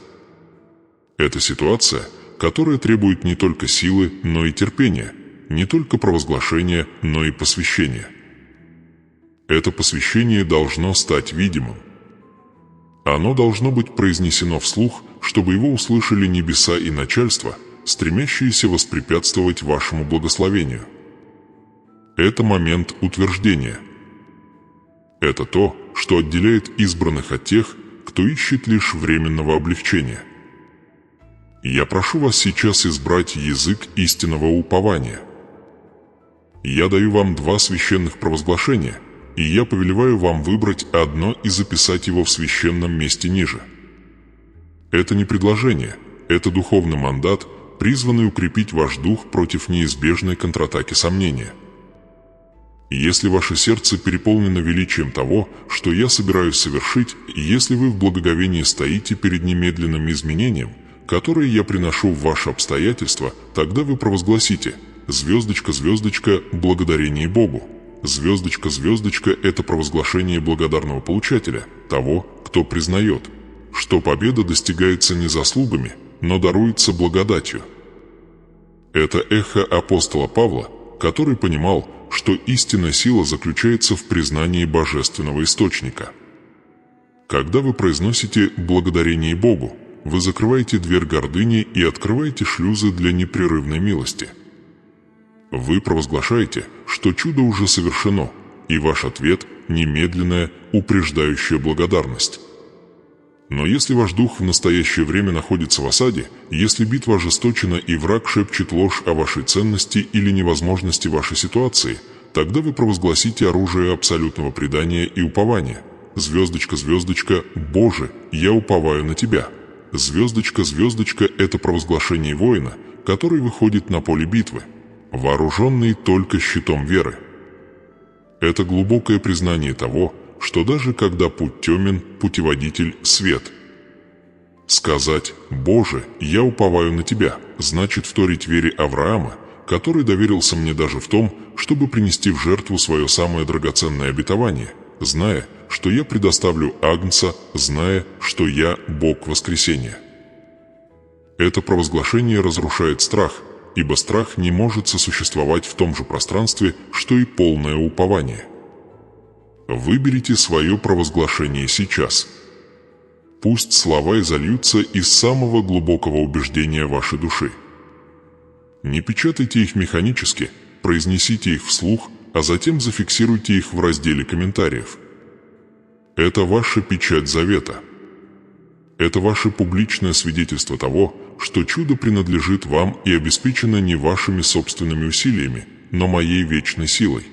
Эта ситуация которое требует не только силы, но и терпения, не только провозглашения, но и посвящения. Это посвящение должно стать видимым. Оно должно быть произнесено вслух, чтобы его услышали небеса и начальство, стремящиеся воспрепятствовать вашему благословению. Это момент утверждения. Это то, что отделяет избранных от тех, кто ищет лишь временного облегчения. Я прошу вас сейчас избрать язык истинного упования. Я даю вам 2 священных провозглашения, и я повелеваю вам выбрать одно и записать его в священном месте ниже. Это не предложение, это духовный мандат, призванный укрепить ваш дух против неизбежной контратаки сомнения. Если ваше сердце переполнено величием того, что я собираюсь совершить, и если вы в благоговении стоите перед немедленным изменением, которое я приношу в ваши обстоятельства, тогда вы провозгласите: звездочка, звездочка, благодарение Богу. Звездочка, звездочка – это провозглашение благодарного получателя, того, кто признает, что победа достигается не заслугами, но даруется благодатью. Это эхо апостола Павла, который понимал, что истинная сила заключается в признании божественного источника. Когда вы произносите «благодарение Богу», вы закрываете дверь гордыни и открываете шлюзы для непрерывной милости. Вы провозглашаете, что чудо уже совершено, и ваш ответ – немедленная, упреждающая благодарность. Но если ваш дух в настоящее время находится в осаде, если битва ожесточена и враг шепчет ложь о вашей ценности или невозможности вашей ситуации, тогда вы провозгласите оружие абсолютного предания и упования. Звездочка, звездочка, Боже, я уповаю на Тебя. Звездочка, звездочка – это провозглашение воина, который выходит на поле битвы, вооруженный только щитом веры. Это глубокое признание того, что даже когда путь темен, путеводитель – свет. Сказать «Боже, я уповаю на Тебя» значит вторить вере Авраама, который доверился мне даже в том, чтобы принести в жертву свое самое драгоценное обетование, зная, что я предоставлю Агнца, зная, что я Бог воскресения. Это провозглашение разрушает страх, ибо страх не может сосуществовать в том же пространстве, что и полное упование. Выберите свое провозглашение сейчас. Пусть слова изольются из самого глубокого убеждения вашей души. Не печатайте их механически, произнесите их вслух, а затем зафиксируйте их в разделе комментариев. Это ваша печать завета. Это ваше публичное свидетельство того, что чудо принадлежит вам и обеспечено не вашими собственными усилиями, но моей вечной силой.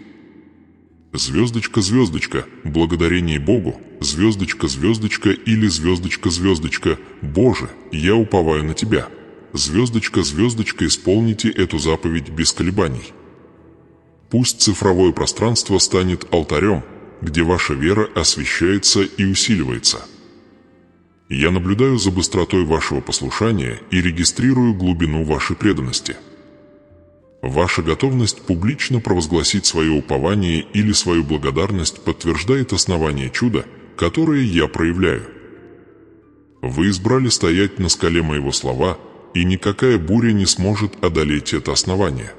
Звездочка, звездочка, благодарение Богу, звездочка, звездочка или звездочка, звездочка, Боже, я уповаю на Тебя. Звездочка, звездочка, исполните эту заповедь без колебаний. Пусть цифровое пространство станет алтарем, где ваша вера освящается и усиливается. Я наблюдаю за быстротой вашего послушания и регистрирую глубину вашей преданности. Ваша готовность публично провозгласить свое упование или свою благодарность подтверждает основание чуда, которое я проявляю. Вы избрали стоять на скале моего слова, и никакая буря не сможет одолеть это основание.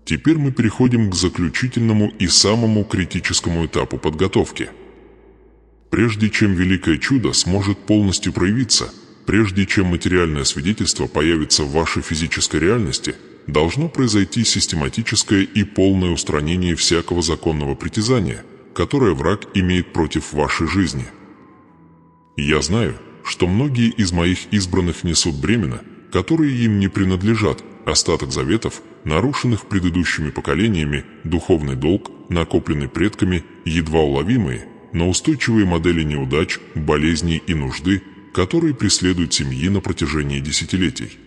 Теперь мы переходим к заключительному и самому критическому этапу подготовки. Прежде чем великое чудо сможет полностью проявиться, прежде чем материальное свидетельство появится в вашей физической реальности, должно произойти систематическое и полное устранение всякого законного притязания, которое враг имеет против вашей жизни. Я знаю, что многие из моих избранных несут бремена, которые им не принадлежат, остаток заветов, нарушенных предыдущими поколениями, духовный долг, накопленный предками, едва уловимые, но устойчивые модели неудач, болезней и нужды, которые преследуют семьи на протяжении десятилетий.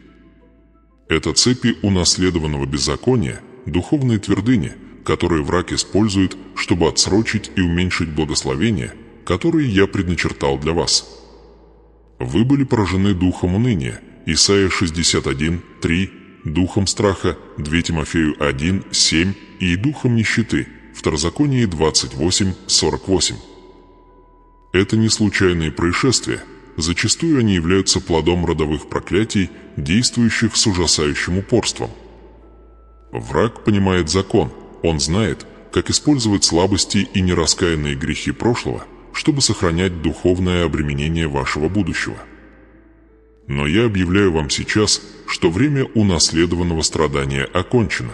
Это цепи унаследованного беззакония, духовные твердыни, которые враг использует, чтобы отсрочить и уменьшить благословения, которые я предначертал для вас. Вы были поражены духом уныния, Исайя 61:3, духом страха, 2 Тимофею 1:7 и духом нищеты, Второзаконие 28:48. Это не случайные происшествия, зачастую они являются плодом родовых проклятий, действующих с ужасающим упорством. Враг понимает закон, он знает, как использовать слабости и нераскаянные грехи прошлого, чтобы сохранять духовное обременение вашего будущего. Но я объявляю вам сейчас, что время унаследованного страдания окончено.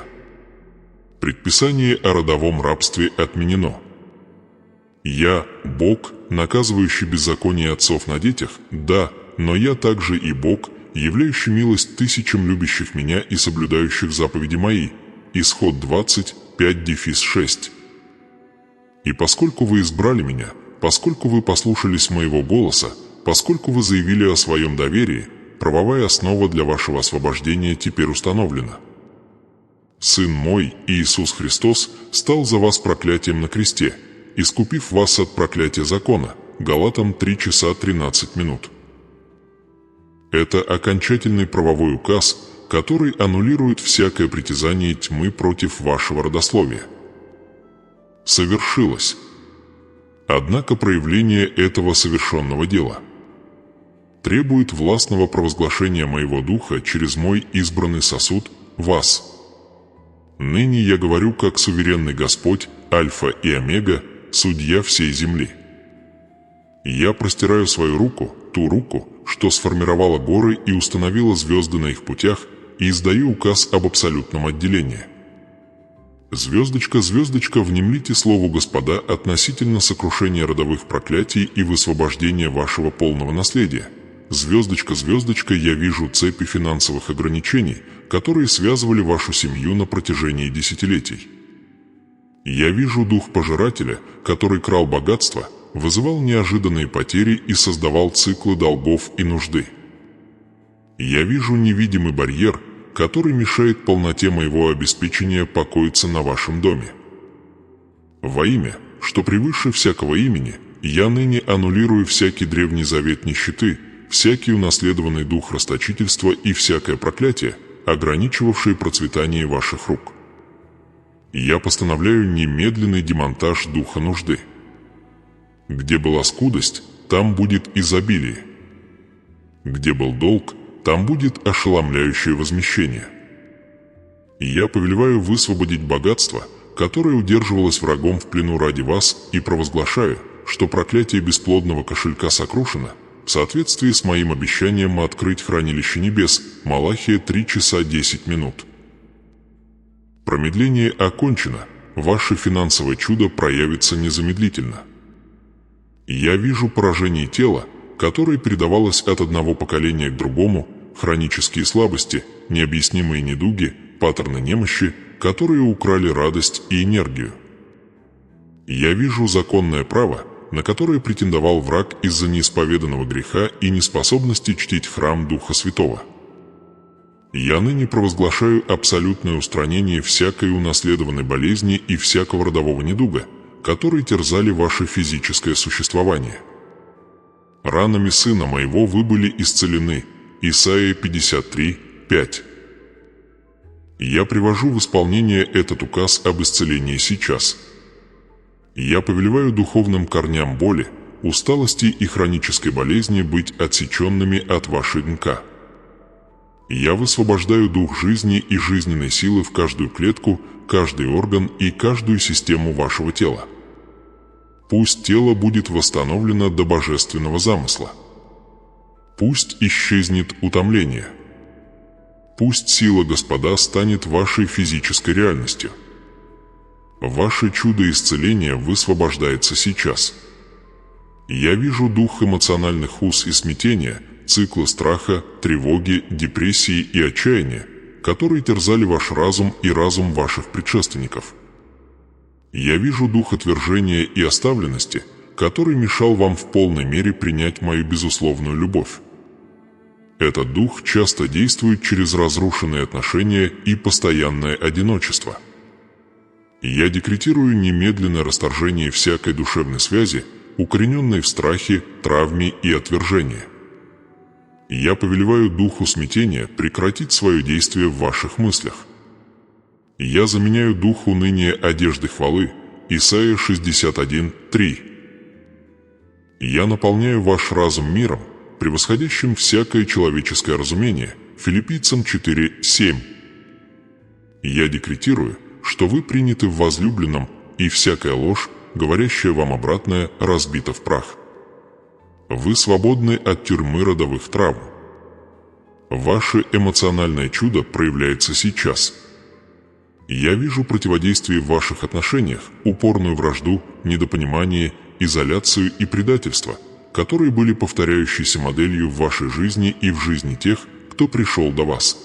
Предписание о родовом рабстве отменено. Я, Бог, наказывающий беззаконие отцов на детях, да, но я также и Бог, являющий милость тысячам любящих меня и соблюдающих заповеди мои. Исход 25:6. И поскольку вы избрали меня, поскольку вы послушались моего голоса, поскольку вы заявили о своем доверии, правовая основа для вашего освобождения теперь установлена. Сын мой, Иисус Христос, стал за вас проклятием на кресте, искупив вас от проклятия закона. Галатам 3 часа 13 минут. Это окончательный правовой указ, который аннулирует всякое притязание тьмы против вашего родословия. Совершилось. Однако проявление этого совершенного дела требует властного провозглашения моего духа через мой избранный сосуд, вас. Ныне я говорю как суверенный Господь, Альфа и Омега, судья всей земли. Я простираю свою руку, ту руку, что сформировала горы и установила звезды на их путях, и издаю указ об абсолютном отделении. Звездочка, звездочка, внемлите слову Господа относительно сокрушения родовых проклятий и высвобождения вашего полного наследия. Звездочка, звездочка, я вижу цепи финансовых ограничений, которые связывали вашу семью на протяжении десятилетий. Я вижу дух пожирателя, который крал богатство, вызывал неожиданные потери и создавал циклы долгов и нужды. Я вижу невидимый барьер, который мешает полноте моего обеспечения покоиться на вашем доме. Во имя, что превыше всякого имени, я ныне аннулирую всякий древний завет нищеты, всякий унаследованный дух расточительства и всякое проклятие, ограничивавшее процветание ваших рук. Я постановляю немедленный демонтаж духа нужды. Где была скудость, там будет изобилие. Где был долг, там будет ошеломляющее возмещение. Я повелеваю высвободить богатство, которое удерживалось врагом в плену ради вас, и провозглашаю, что проклятие бесплодного кошелька сокрушено, в соответствии с моим обещанием открыть хранилище небес, Малахия 3 часа 10 минут. Промедление окончено, ваше финансовое чудо проявится незамедлительно. Я вижу поражение тела, которое передавалось от одного поколения к другому, хронические слабости, необъяснимые недуги, паттерны немощи, которые украли радость и энергию. Я вижу законное право, на которое претендовал враг из-за неисповеданного греха и неспособности чтить храм Духа Святого. Я ныне провозглашаю абсолютное устранение всякой унаследованной болезни и всякого родового недуга, которые терзали ваше физическое существование. Ранами Сына Моего вы были исцелены. Исайя 53:5. Я привожу в исполнение этот указ об исцелении сейчас. Я повелеваю духовным корням боли, усталости и хронической болезни быть отсеченными от вашей ДНК. Я высвобождаю дух жизни и жизненной силы в каждую клетку, каждый орган и каждую систему вашего тела. Пусть тело будет восстановлено до божественного замысла. Пусть исчезнет утомление. Пусть сила Господа станет вашей физической реальностью. Ваше чудо исцеления высвобождается сейчас. Я вижу дух эмоциональных уз и смятения, циклы страха, тревоги, депрессии и отчаяния, которые терзали ваш разум и разум ваших предшественников. Я вижу дух отвержения и оставленности, который мешал вам в полной мере принять мою безусловную любовь. Этот дух часто действует через разрушенные отношения и постоянное одиночество. Я декретирую немедленное расторжение всякой душевной связи, укорененной в страхе, травме и отвержении. Я повелеваю духу смятения прекратить свое действие в ваших мыслях. Я заменяю дух уныния одежды хвалы. Исайя 61:3. Я наполняю ваш разум миром, превосходящим всякое человеческое разумение. Филиппийцам 4:7. Я декретирую, что вы приняты в возлюбленном, и всякая ложь, говорящая вам обратное, разбита в прах. Вы свободны от тюрьмы родовых травм. Ваше эмоциональное чудо проявляется сейчас. Я вижу противодействие в ваших отношениях, упорную вражду, недопонимание, изоляцию и предательство, которые были повторяющейся моделью в вашей жизни и в жизни тех, кто пришел до вас.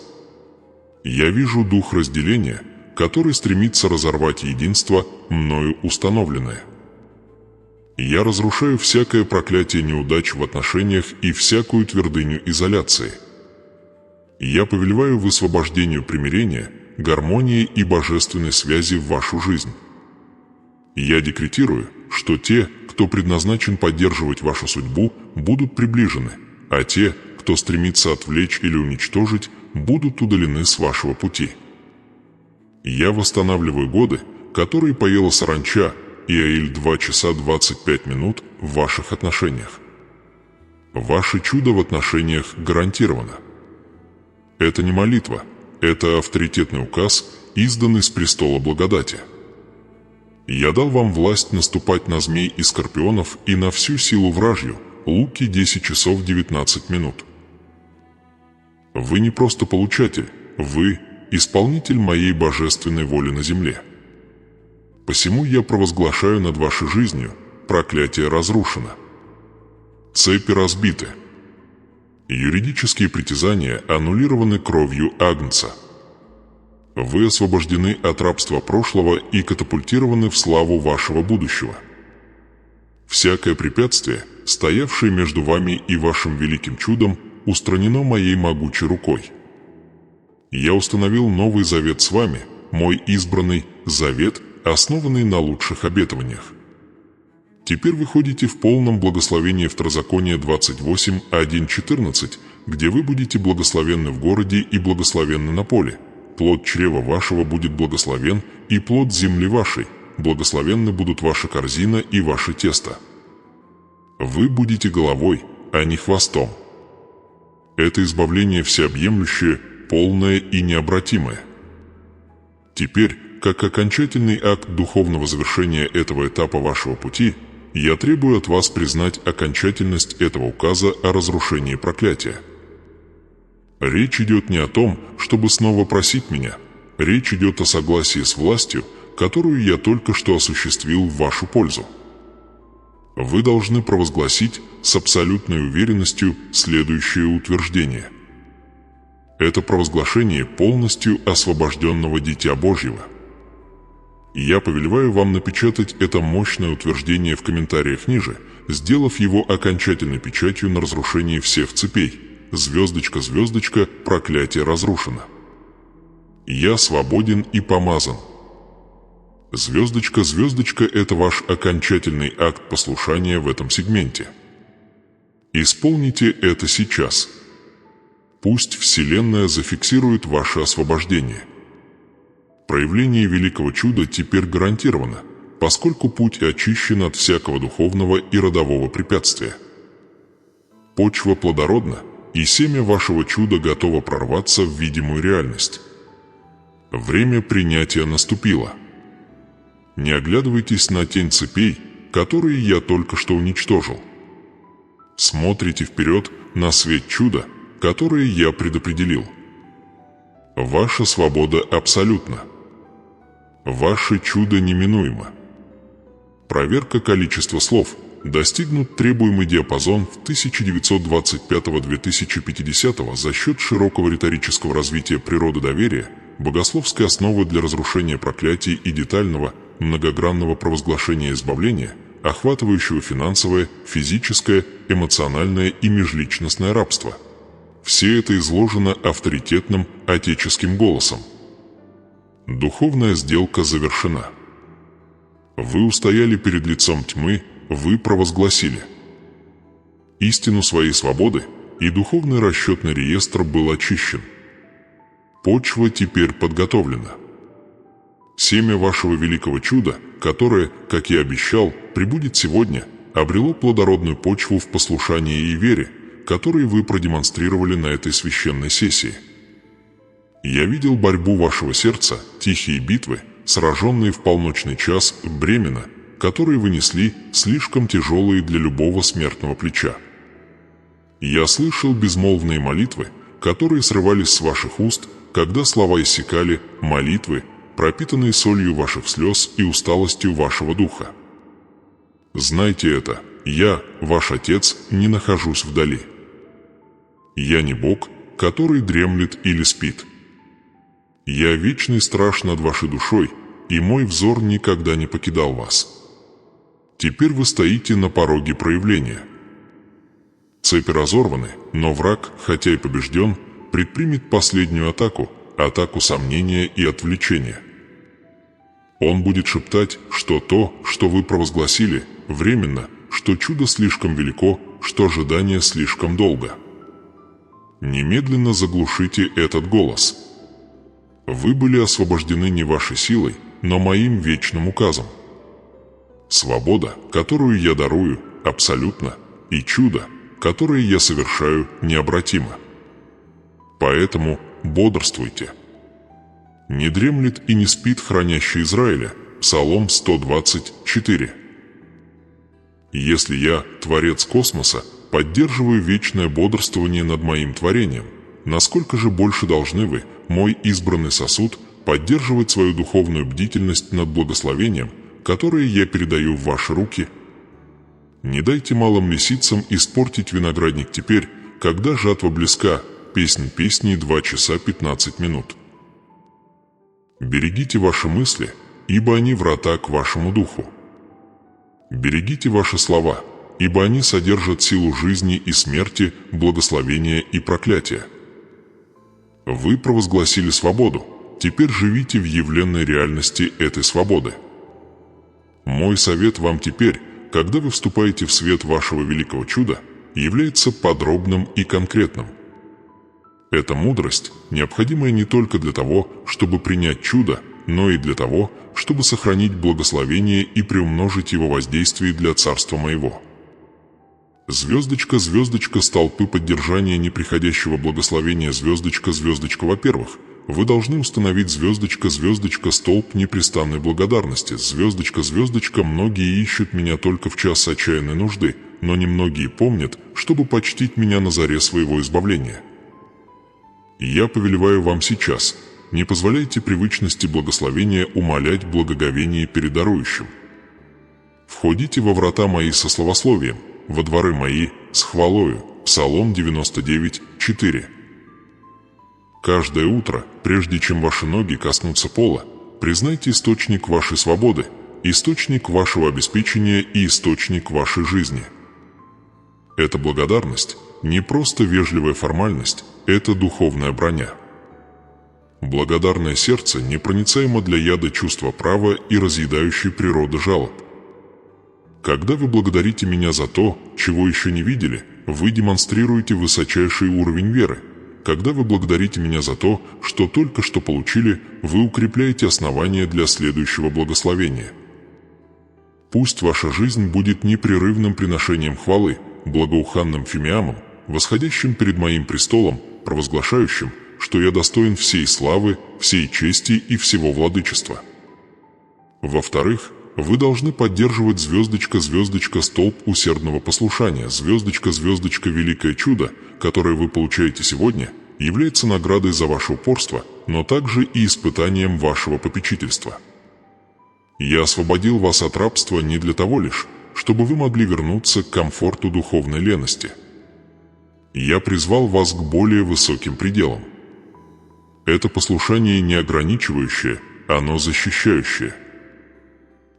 Я вижу дух разделения, который стремится разорвать единство, мною установленное. Я разрушаю всякое проклятие неудач в отношениях и всякую твердыню изоляции. Я повелеваю высвобождению примирения, гармонии и божественной связи в вашу жизнь. Я декретирую, что те, кто предназначен поддерживать вашу судьбу, будут приближены, а те, кто стремится отвлечь или уничтожить, будут удалены с вашего пути. Я восстанавливаю годы, которые поела саранча, Иаиль 2 часа 25 минут в ваших отношениях. Ваше чудо в отношениях гарантировано. Это не молитва, это авторитетный указ, изданный с престола благодати. Я дал вам власть наступать на змей и скорпионов и на всю силу вражью. Луки 10 часов 19 минут. Вы не просто получатель, вы исполнитель моей божественной воли на земле. Посему я провозглашаю над вашей жизнью: проклятие разрушено. Цепи разбиты. Юридические притязания аннулированы кровью Агнца. Вы освобождены от рабства прошлого и катапультированы в славу вашего будущего. Всякое препятствие, стоявшее между вами и вашим великим чудом, устранено моей могучей рукой. Я установил новый завет с вами, мой избранный завет, основанный на лучших обетованиях. Теперь вы ходите в полном благословении. Второзаконие 28:1-14, где вы будете благословенны в городе и благословенны на поле. Плод чрева вашего будет благословен, и плод земли вашей. Благословенны будут ваша корзина и ваше тесто. Вы будете головой, а не хвостом. Это избавление всеобъемлющее, полное и необратимое. Теперь, как окончательный акт духовного завершения этого этапа вашего пути, я требую от вас признать окончательность этого указа о разрушении проклятия. Речь идет не о том, чтобы снова просить меня. Речь идет о согласии с властью, которую я только что осуществил в вашу пользу. Вы должны провозгласить с абсолютной уверенностью следующее утверждение. Это провозглашение полностью освобожденного Дитя Божьего. Я повелеваю вам напечатать это мощное утверждение в комментариях ниже, сделав его окончательной печатью на разрушении всех цепей. Звездочка, звездочка, проклятие разрушено. Я свободен и помазан. Звездочка, звездочка – это ваш окончательный акт послушания в этом сегменте. Исполните это сейчас. Пусть Вселенная зафиксирует ваше освобождение. Проявление великого чуда теперь гарантировано, поскольку путь очищен от всякого духовного и родового препятствия. Почва плодородна, и семя вашего чуда готово прорваться в видимую реальность. Время принятия наступило. Не оглядывайтесь на тень цепей, которые я только что уничтожил. Смотрите вперед на свет чуда, которое я предопределил. Ваша свобода абсолютна. Ваше чудо неминуемо. Проверка количества слов. Достигнут требуемый диапазон в 1925-2050 за счет широкого риторического развития природы доверия, богословской основы для разрушения проклятий и детального, многогранного провозглашения избавления, охватывающего финансовое, физическое, эмоциональное и межличностное рабство. Все это изложено авторитетным, отеческим голосом. Духовная сделка завершена. Вы устояли перед лицом тьмы, вы провозгласили истину своей свободы, и духовный расчетный реестр был очищен. Почва теперь подготовлена. Семя вашего великого чуда, которое, как я обещал, прибудет сегодня, обрело плодородную почву в послушании и вере, которые вы продемонстрировали на этой священной сессии. Я видел борьбу вашего сердца, тихие битвы, сраженные в полночный час, бремена, которые вы несли, слишком тяжелые для любого смертного плеча. Я слышал безмолвные молитвы, которые срывались с ваших уст, когда слова иссякали, молитвы, пропитанные солью ваших слез и усталостью вашего духа. Знайте это, я, ваш Отец, не нахожусь вдали. Я не Бог, который дремлет или спит. Я вечный страж над вашей душой, и мой взор никогда не покидал вас. Теперь вы стоите на пороге проявления. Цепи разорваны, но враг, хотя и побежден, предпримет последнюю атаку, атаку сомнения и отвлечения. Он будет шептать, что то, что вы провозгласили, временно, что чудо слишком велико, что ожидание слишком долго. Немедленно заглушите этот голос. Вы были освобождены не вашей силой, но моим вечным указом. Свобода, которую я дарую, абсолютно, и чудо, которое я совершаю, необратимо. Поэтому бодрствуйте. Не дремлет и не спит хранящий Израиля. Псалом 124. Если я, Творец космоса, поддерживаю вечное бодрствование над моим творением, насколько же больше должны вы, мой избранный сосуд, поддерживать свою духовную бдительность над благословением, которое я передаю в ваши руки? Не дайте малым лисицам испортить виноградник теперь, когда жатва близка. Песнь песни 2 часа 15 минут. Берегите ваши мысли, ибо они врата к вашему духу. Берегите ваши слова, ибо они содержат силу жизни и смерти, благословения и проклятия. Вы провозгласили свободу, теперь живите в явленной реальности этой свободы. Мой совет вам теперь, когда вы вступаете в свет вашего великого чуда, является подробным и конкретным. Эта мудрость, необходимая не только для того, чтобы принять чудо, но и для того, чтобы сохранить благословение и приумножить его воздействие для царства моего. Звездочка, звездочка, столпы поддержания неприходящего благословения, звездочка, звездочка, во-первых, вы должны установить звездочка, звездочка, столб непрестанной благодарности, звездочка, звездочка, многие ищут меня только в час отчаянной нужды, но немногие помнят, чтобы почтить меня на заре своего избавления. Я повелеваю вам сейчас, не позволяйте привычности благословения умалять благоговение перед дарующим. Входите во врата мои со славословием, во дворы мои с хвалою. Псалом 99:4. Каждое утро, прежде чем ваши ноги коснутся пола, признайте источник вашей свободы, источник вашего обеспечения и источник вашей жизни. Эта благодарность не просто вежливая формальность, это духовная броня. Благодарное сердце непроницаемо для яда чувства права и разъедающей природы жалоб. Когда вы благодарите меня за то, чего еще не видели, вы демонстрируете высочайший уровень веры. Когда вы благодарите меня за то, что только что получили, вы укрепляете основания для следующего благословения. Пусть ваша жизнь будет непрерывным приношением хвалы, благоуханным фимиамом, восходящим перед моим престолом, провозглашающим, что я достоин всей славы, всей чести и всего владычества. Во-вторых, вы должны поддерживать звездочка, звездочка, столб усердного послушания, звездочка, звездочка, великое чудо, которое вы получаете сегодня, является наградой за ваше упорство, но также и испытанием вашего попечительства. Я освободил вас от рабства не для того лишь, чтобы вы могли вернуться к комфорту духовной лености. Я призвал вас к более высоким пределам. Это послушание не ограничивающее, оно защищающее.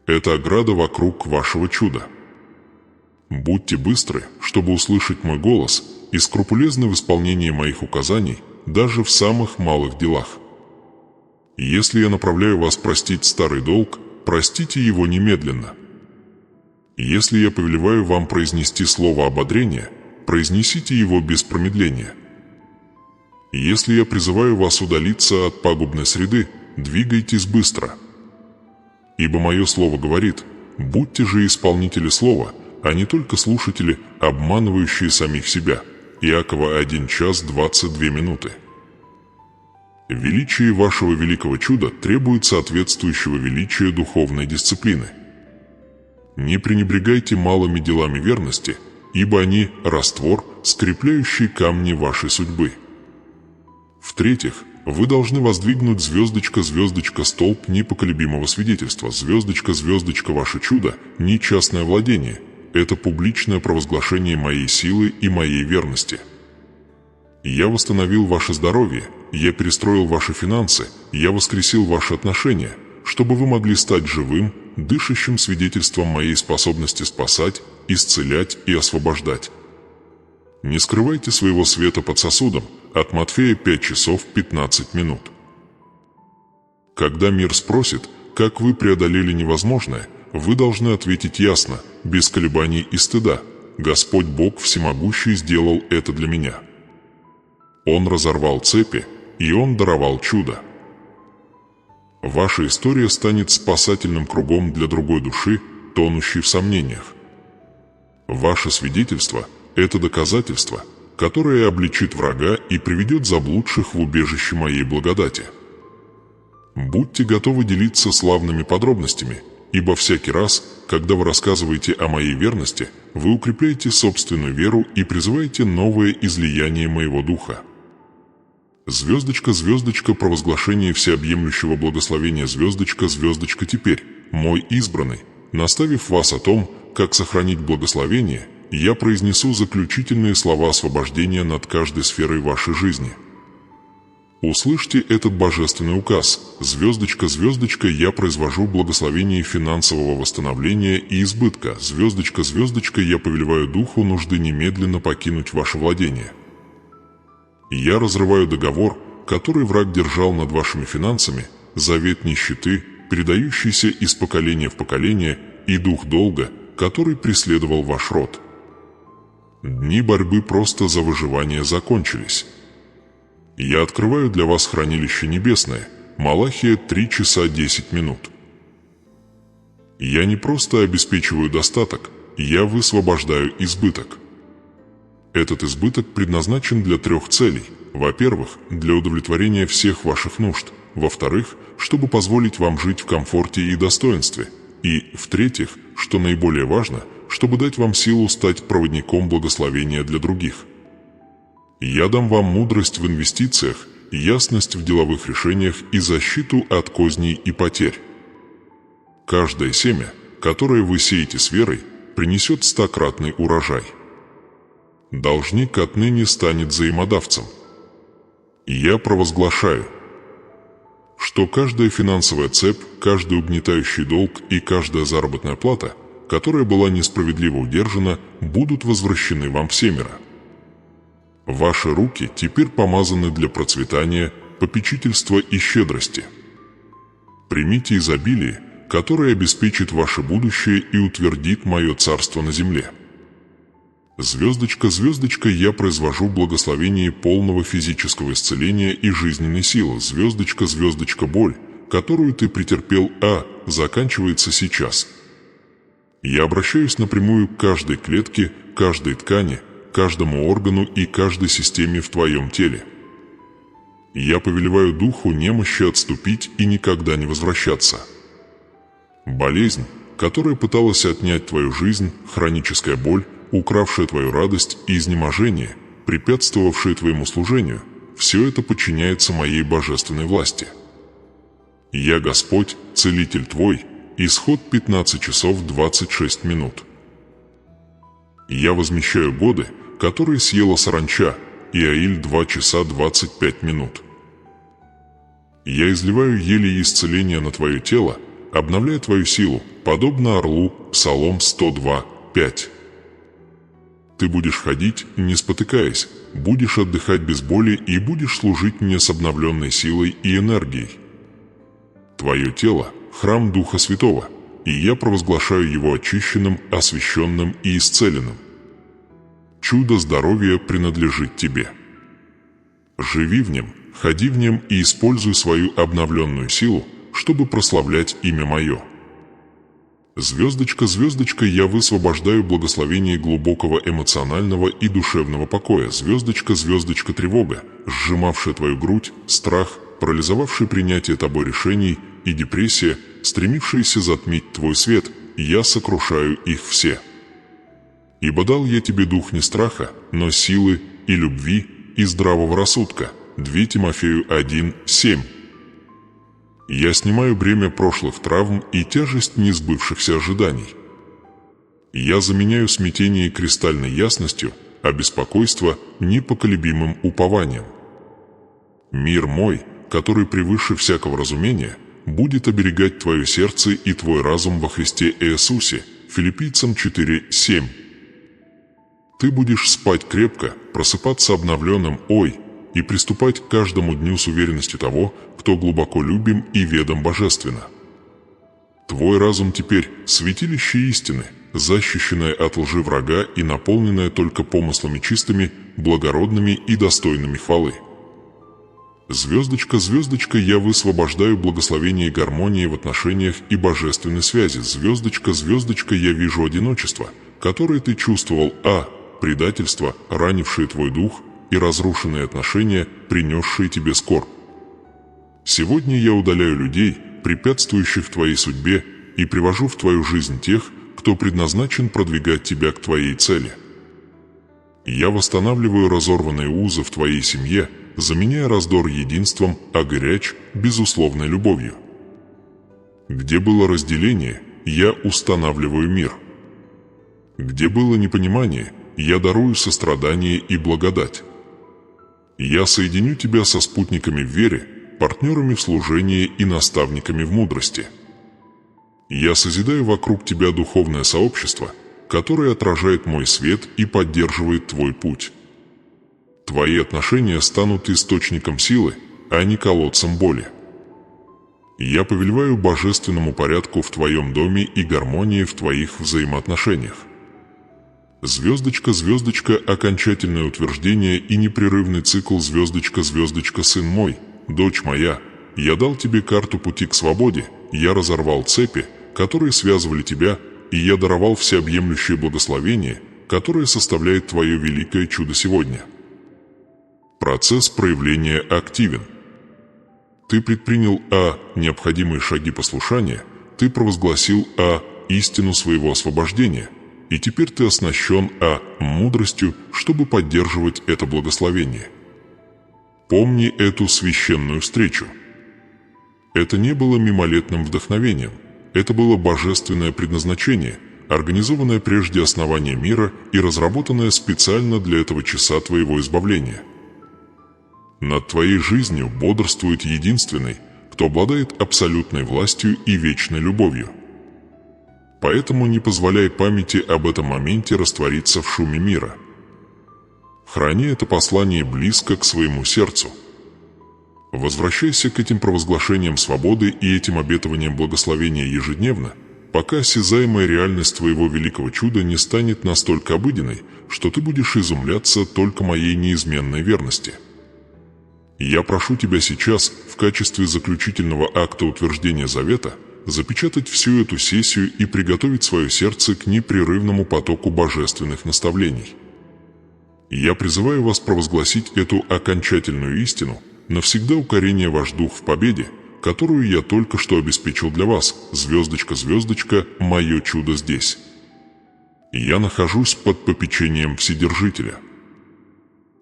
Это ограда вокруг вашего чуда. Будьте быстры, чтобы услышать мой голос, и скрупулезны в исполнении моих указаний, даже в самых малых делах. Если я направляю вас простить старый долг, простите его немедленно. Если я повелеваю вам произнести слово ободрения, произнесите его без промедления. Если я призываю вас удалиться от пагубной среды, двигайтесь быстро. Ибо мое слово говорит: будьте же исполнители слова, а не только слушатели, обманывающие самих себя. Иакова 1 час 22 минуты. Величие вашего великого чуда требует соответствующего величия духовной дисциплины. Не пренебрегайте малыми делами верности, ибо они – раствор, скрепляющий камни вашей судьбы. В-третьих, вы должны воздвигнуть звездочка столб непоколебимого свидетельства, звездочка ваше чудо, не частное владение, это публичное провозглашение моей силы и моей верности. Я восстановил ваше здоровье, я перестроил ваши финансы, я воскресил ваши отношения, чтобы вы могли стать живым, дышащим свидетельством моей способности спасать, исцелять и освобождать. Не скрывайте своего света под сосудом, от Матфея 5 часов 15 минут. Когда мир спросит, как вы преодолели невозможное, вы должны ответить ясно, без колебаний и стыда: Господь Бог Всемогущий сделал это для меня. Он разорвал цепи, и Он даровал чудо. Ваша история станет спасательным кругом для другой души, тонущей в сомнениях. Ваше свидетельство – это доказательство, которое обличит врага и приведет заблудших в убежище моей благодати. Будьте готовы делиться славными подробностями, ибо всякий раз, когда вы рассказываете о моей верности, вы укрепляете собственную веру и призываете новое излияние моего духа. Звездочка провозглашение всеобъемлющего благословения, звездочка теперь, мой избранный, наставив вас о том, как сохранить благословение, я произнесу заключительные слова освобождения над каждой сферой вашей жизни. Услышьте этот божественный указ: звездочка, я произвожу благословение финансового восстановления и избытка, звездочка, я повелеваю духу нужды немедленно покинуть ваше владение. Я разрываю договор, который враг держал над вашими финансами, завет нищеты, передающийся из поколения в поколение, и дух долга, который преследовал ваш род. Дни борьбы просто за выживание закончились. Я открываю для вас хранилище небесное, Малахия 3 часа 10 минут. Я не просто обеспечиваю достаток, я высвобождаю избыток. Этот избыток предназначен для 3 целей. Во-первых, для удовлетворения всех ваших нужд. Во-вторых, чтобы позволить вам жить в комфорте и достоинстве. И, в-третьих, что наиболее важно, чтобы дать вам силу стать проводником благословения для других. Я дам вам мудрость в инвестициях, ясность в деловых решениях и защиту от козней и потерь. Каждое семя, которое вы сеете с верой, принесет 100-кратный урожай. Должник отныне станет взаимодавцем. Я провозглашаю, что каждая финансовая цепь, каждый угнетающий долг и каждая заработная плата, которая была несправедливо удержана, будут возвращены вам всемиро. Ваши руки теперь помазаны для процветания, попечительства и щедрости. Примите изобилие, которое обеспечит ваше будущее и утвердит мое царство на земле. Звездочка, я произвожу благословение полного физического исцеления и жизненной силы. Звездочка, боль, которую ты претерпел, заканчивается сейчас. Я обращаюсь напрямую к каждой клетке, каждой ткани, каждому органу и каждой системе в твоем теле. Я повелеваю духу немощи отступить и никогда не возвращаться. Болезнь, которая пыталась отнять твою жизнь, хроническая боль, укравшая твою радость и изнеможение, препятствовавшее твоему служению, все это подчиняется моей божественной власти. Я Господь, Целитель твой. Исход 15 часов 26 минут. Я возмещаю годы, которые съела саранча, Иаиль 2 часа 25 минут. Я изливаю ели исцеления на твое тело, обновляя твою силу, подобно орлу, Псалом 102, 5. Ты будешь ходить, не спотыкаясь, будешь отдыхать без боли и будешь служить мне с обновленной силой и энергией. Твое тело – храм Духа Святого, и я провозглашаю его очищенным, освященным и исцеленным. Чудо здоровья принадлежит тебе. Живи в нем, ходи в нем и используй свою обновленную силу, чтобы прославлять имя мое. Звездочка, звездочка, я высвобождаю благословение глубокого эмоционального и душевного покоя. Звездочка, звездочка, тревога, сжимавшая твою грудь, страх, парализовавший принятие тобой решений, и депрессия, стремившаяся затмить твой свет, я сокрушаю их все. Ибо дал я тебе дух не страха, но силы и любви и здравого рассудка. 2 Тимофею 1:7. Я снимаю бремя прошлых травм и тяжесть несбывшихся ожиданий. Я заменяю смятение кристальной ясностью, а беспокойство непоколебимым упованием. Мир мой, который превыше всякого разумения, будет оберегать твое сердце и твой разум во Христе Иисусе. Филиппийцам 4:7. Ты будешь спать крепко, просыпаться обновленным и приступать к каждому дню с уверенностью того, кто глубоко любим и ведом божественно. Твой разум теперь святилище истины, защищенное от лжи врага и наполненное только помыслами чистыми, благородными и достойными хвалы. Звездочка, звездочка, я высвобождаю благословение и гармонии в отношениях и божественной связи. Звездочка, звездочка, я вижу одиночество, которое ты чувствовал, предательство, ранившее твой дух, и разрушенные отношения, принесшие тебе скорбь. Сегодня я удаляю людей, препятствующих твоей судьбе, и привожу в твою жизнь тех, кто предназначен продвигать тебя к твоей цели. Я восстанавливаю разорванные узы в твоей семье, заменяя раздор единством, а горяч – безусловной любовью. Где было разделение, я устанавливаю мир. Где было непонимание, я дарую сострадание и благодать. Я соединю тебя со спутниками в вере, партнерами в служении и наставниками в мудрости. Я созидаю вокруг тебя духовное сообщество, которое отражает мой свет и поддерживает твой путь. Твои отношения станут источником силы, а не колодцем боли. Я повелеваю божественному порядку в твоем доме и гармонии в твоих взаимоотношениях. Звездочка, звездочка, окончательное утверждение и непрерывный цикл. Звездочка, звездочка, сын мой, дочь моя, я дал тебе карту пути к свободе, я разорвал цепи, которые связывали тебя, и я даровал всеобъемлющее благословение, которое составляет твое великое чудо сегодня. Процесс проявления активен. Ты предпринял необходимые шаги послушания, ты провозгласил истину своего освобождения, и теперь ты оснащен мудростью, чтобы поддерживать это благословение. Помни эту священную встречу. Это не было мимолетным вдохновением, это было божественное предназначение, организованное прежде основания мира и разработанное специально для этого часа твоего избавления. Над твоей жизнью бодрствует единственный, кто обладает абсолютной властью и вечной любовью. Поэтому не позволяй памяти об этом моменте раствориться в шуме мира. Храни это послание близко к своему сердцу. Возвращайся к этим провозглашениям свободы и этим обетованиям благословения ежедневно, пока осязаемая реальность твоего великого чуда не станет настолько обыденной, что ты будешь изумляться только моей неизменной верности. Я прошу тебя сейчас, в качестве заключительного акта утверждения завета, запечатать всю эту сессию и приготовить свое сердце к непрерывному потоку божественных наставлений. Я призываю вас провозгласить эту окончательную истину, навсегда укорения ваш дух в победе, которую я только что обеспечил для вас. Звездочка, звездочка, мое чудо здесь. Я нахожусь под попечением Вседержителя.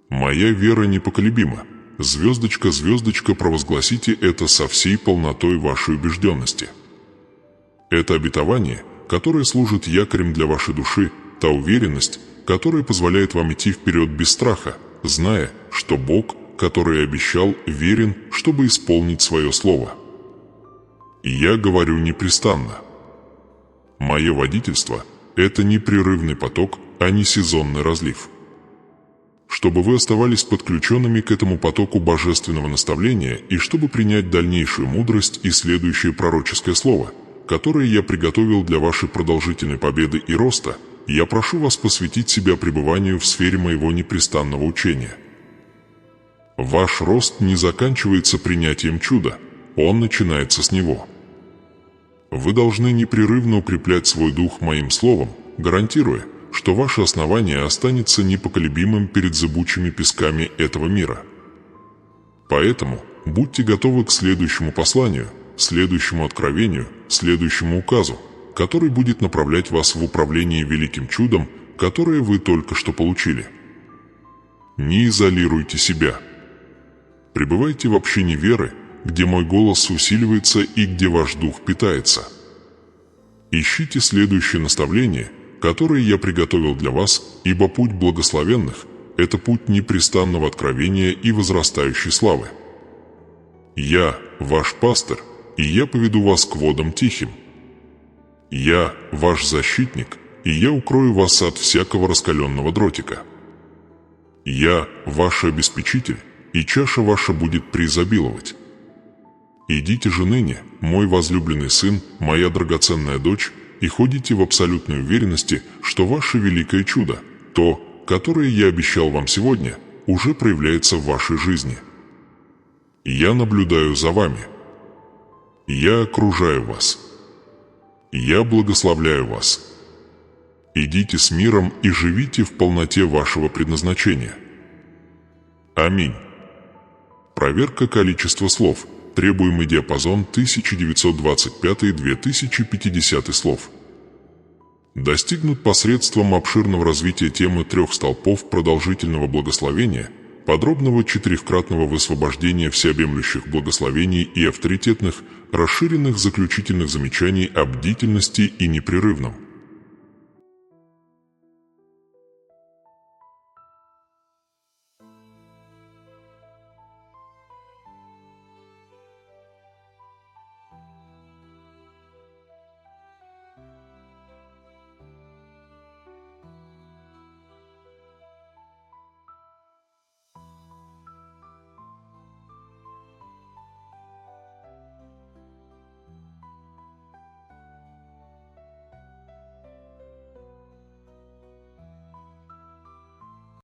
Моя вера непоколебима. Звездочка, звездочка, провозгласите это со всей полнотой вашей убежденности. Это обетование, которое служит якорем для вашей души, та уверенность, которая позволяет вам идти вперед без страха, зная, что Бог, который обещал, верен, чтобы исполнить свое слово. И я говорю непрестанно. Мое водительство – это непрерывный поток, а не сезонный разлив. Чтобы вы оставались подключенными к этому потоку божественного наставления и чтобы принять дальнейшую мудрость и следующее пророческое слово, которое я приготовил для вашей продолжительной победы и роста, я прошу вас посвятить себя пребыванию в сфере моего непрестанного учения. Ваш рост не заканчивается принятием чуда, он начинается с него. Вы должны непрерывно укреплять свой дух моим словом, гарантируя, что ваше основание останется непоколебимым перед зыбучими песками этого мира. Поэтому будьте готовы к следующему посланию, следующему откровению, следующему указу, который будет направлять вас в управление великим чудом, которое вы только что получили. Не изолируйте себя. Пребывайте в общине веры, где мой голос усиливается и где ваш дух питается. Ищите следующее наставление, которое я приготовил для вас, ибо путь благословенных – это путь непрестанного откровения и возрастающей славы. Я – ваш пастырь, и я поведу вас к водам тихим. Я – ваш защитник, и я укрою вас от всякого раскаленного дротика. Я – ваш обеспечитель, и чаша ваша будет преизобиловать. Идите же ныне, мой возлюбленный сын, моя драгоценная дочь, и ходите в абсолютной уверенности, что ваше великое чудо, то, которое я обещал вам сегодня, уже проявляется в вашей жизни. Я наблюдаю за вами. Я окружаю вас. Я благословляю вас. Идите с миром и живите в полноте вашего предназначения. Аминь. Проверка количества слов. Требуемый диапазон 1925-2050 слов. Достигнут посредством обширного развития темы 3 столпов продолжительного благословения, подробного 4-кратного высвобождения всеобъемлющих благословений и авторитетных, расширенных заключительных замечаний о бдительности и непрерывном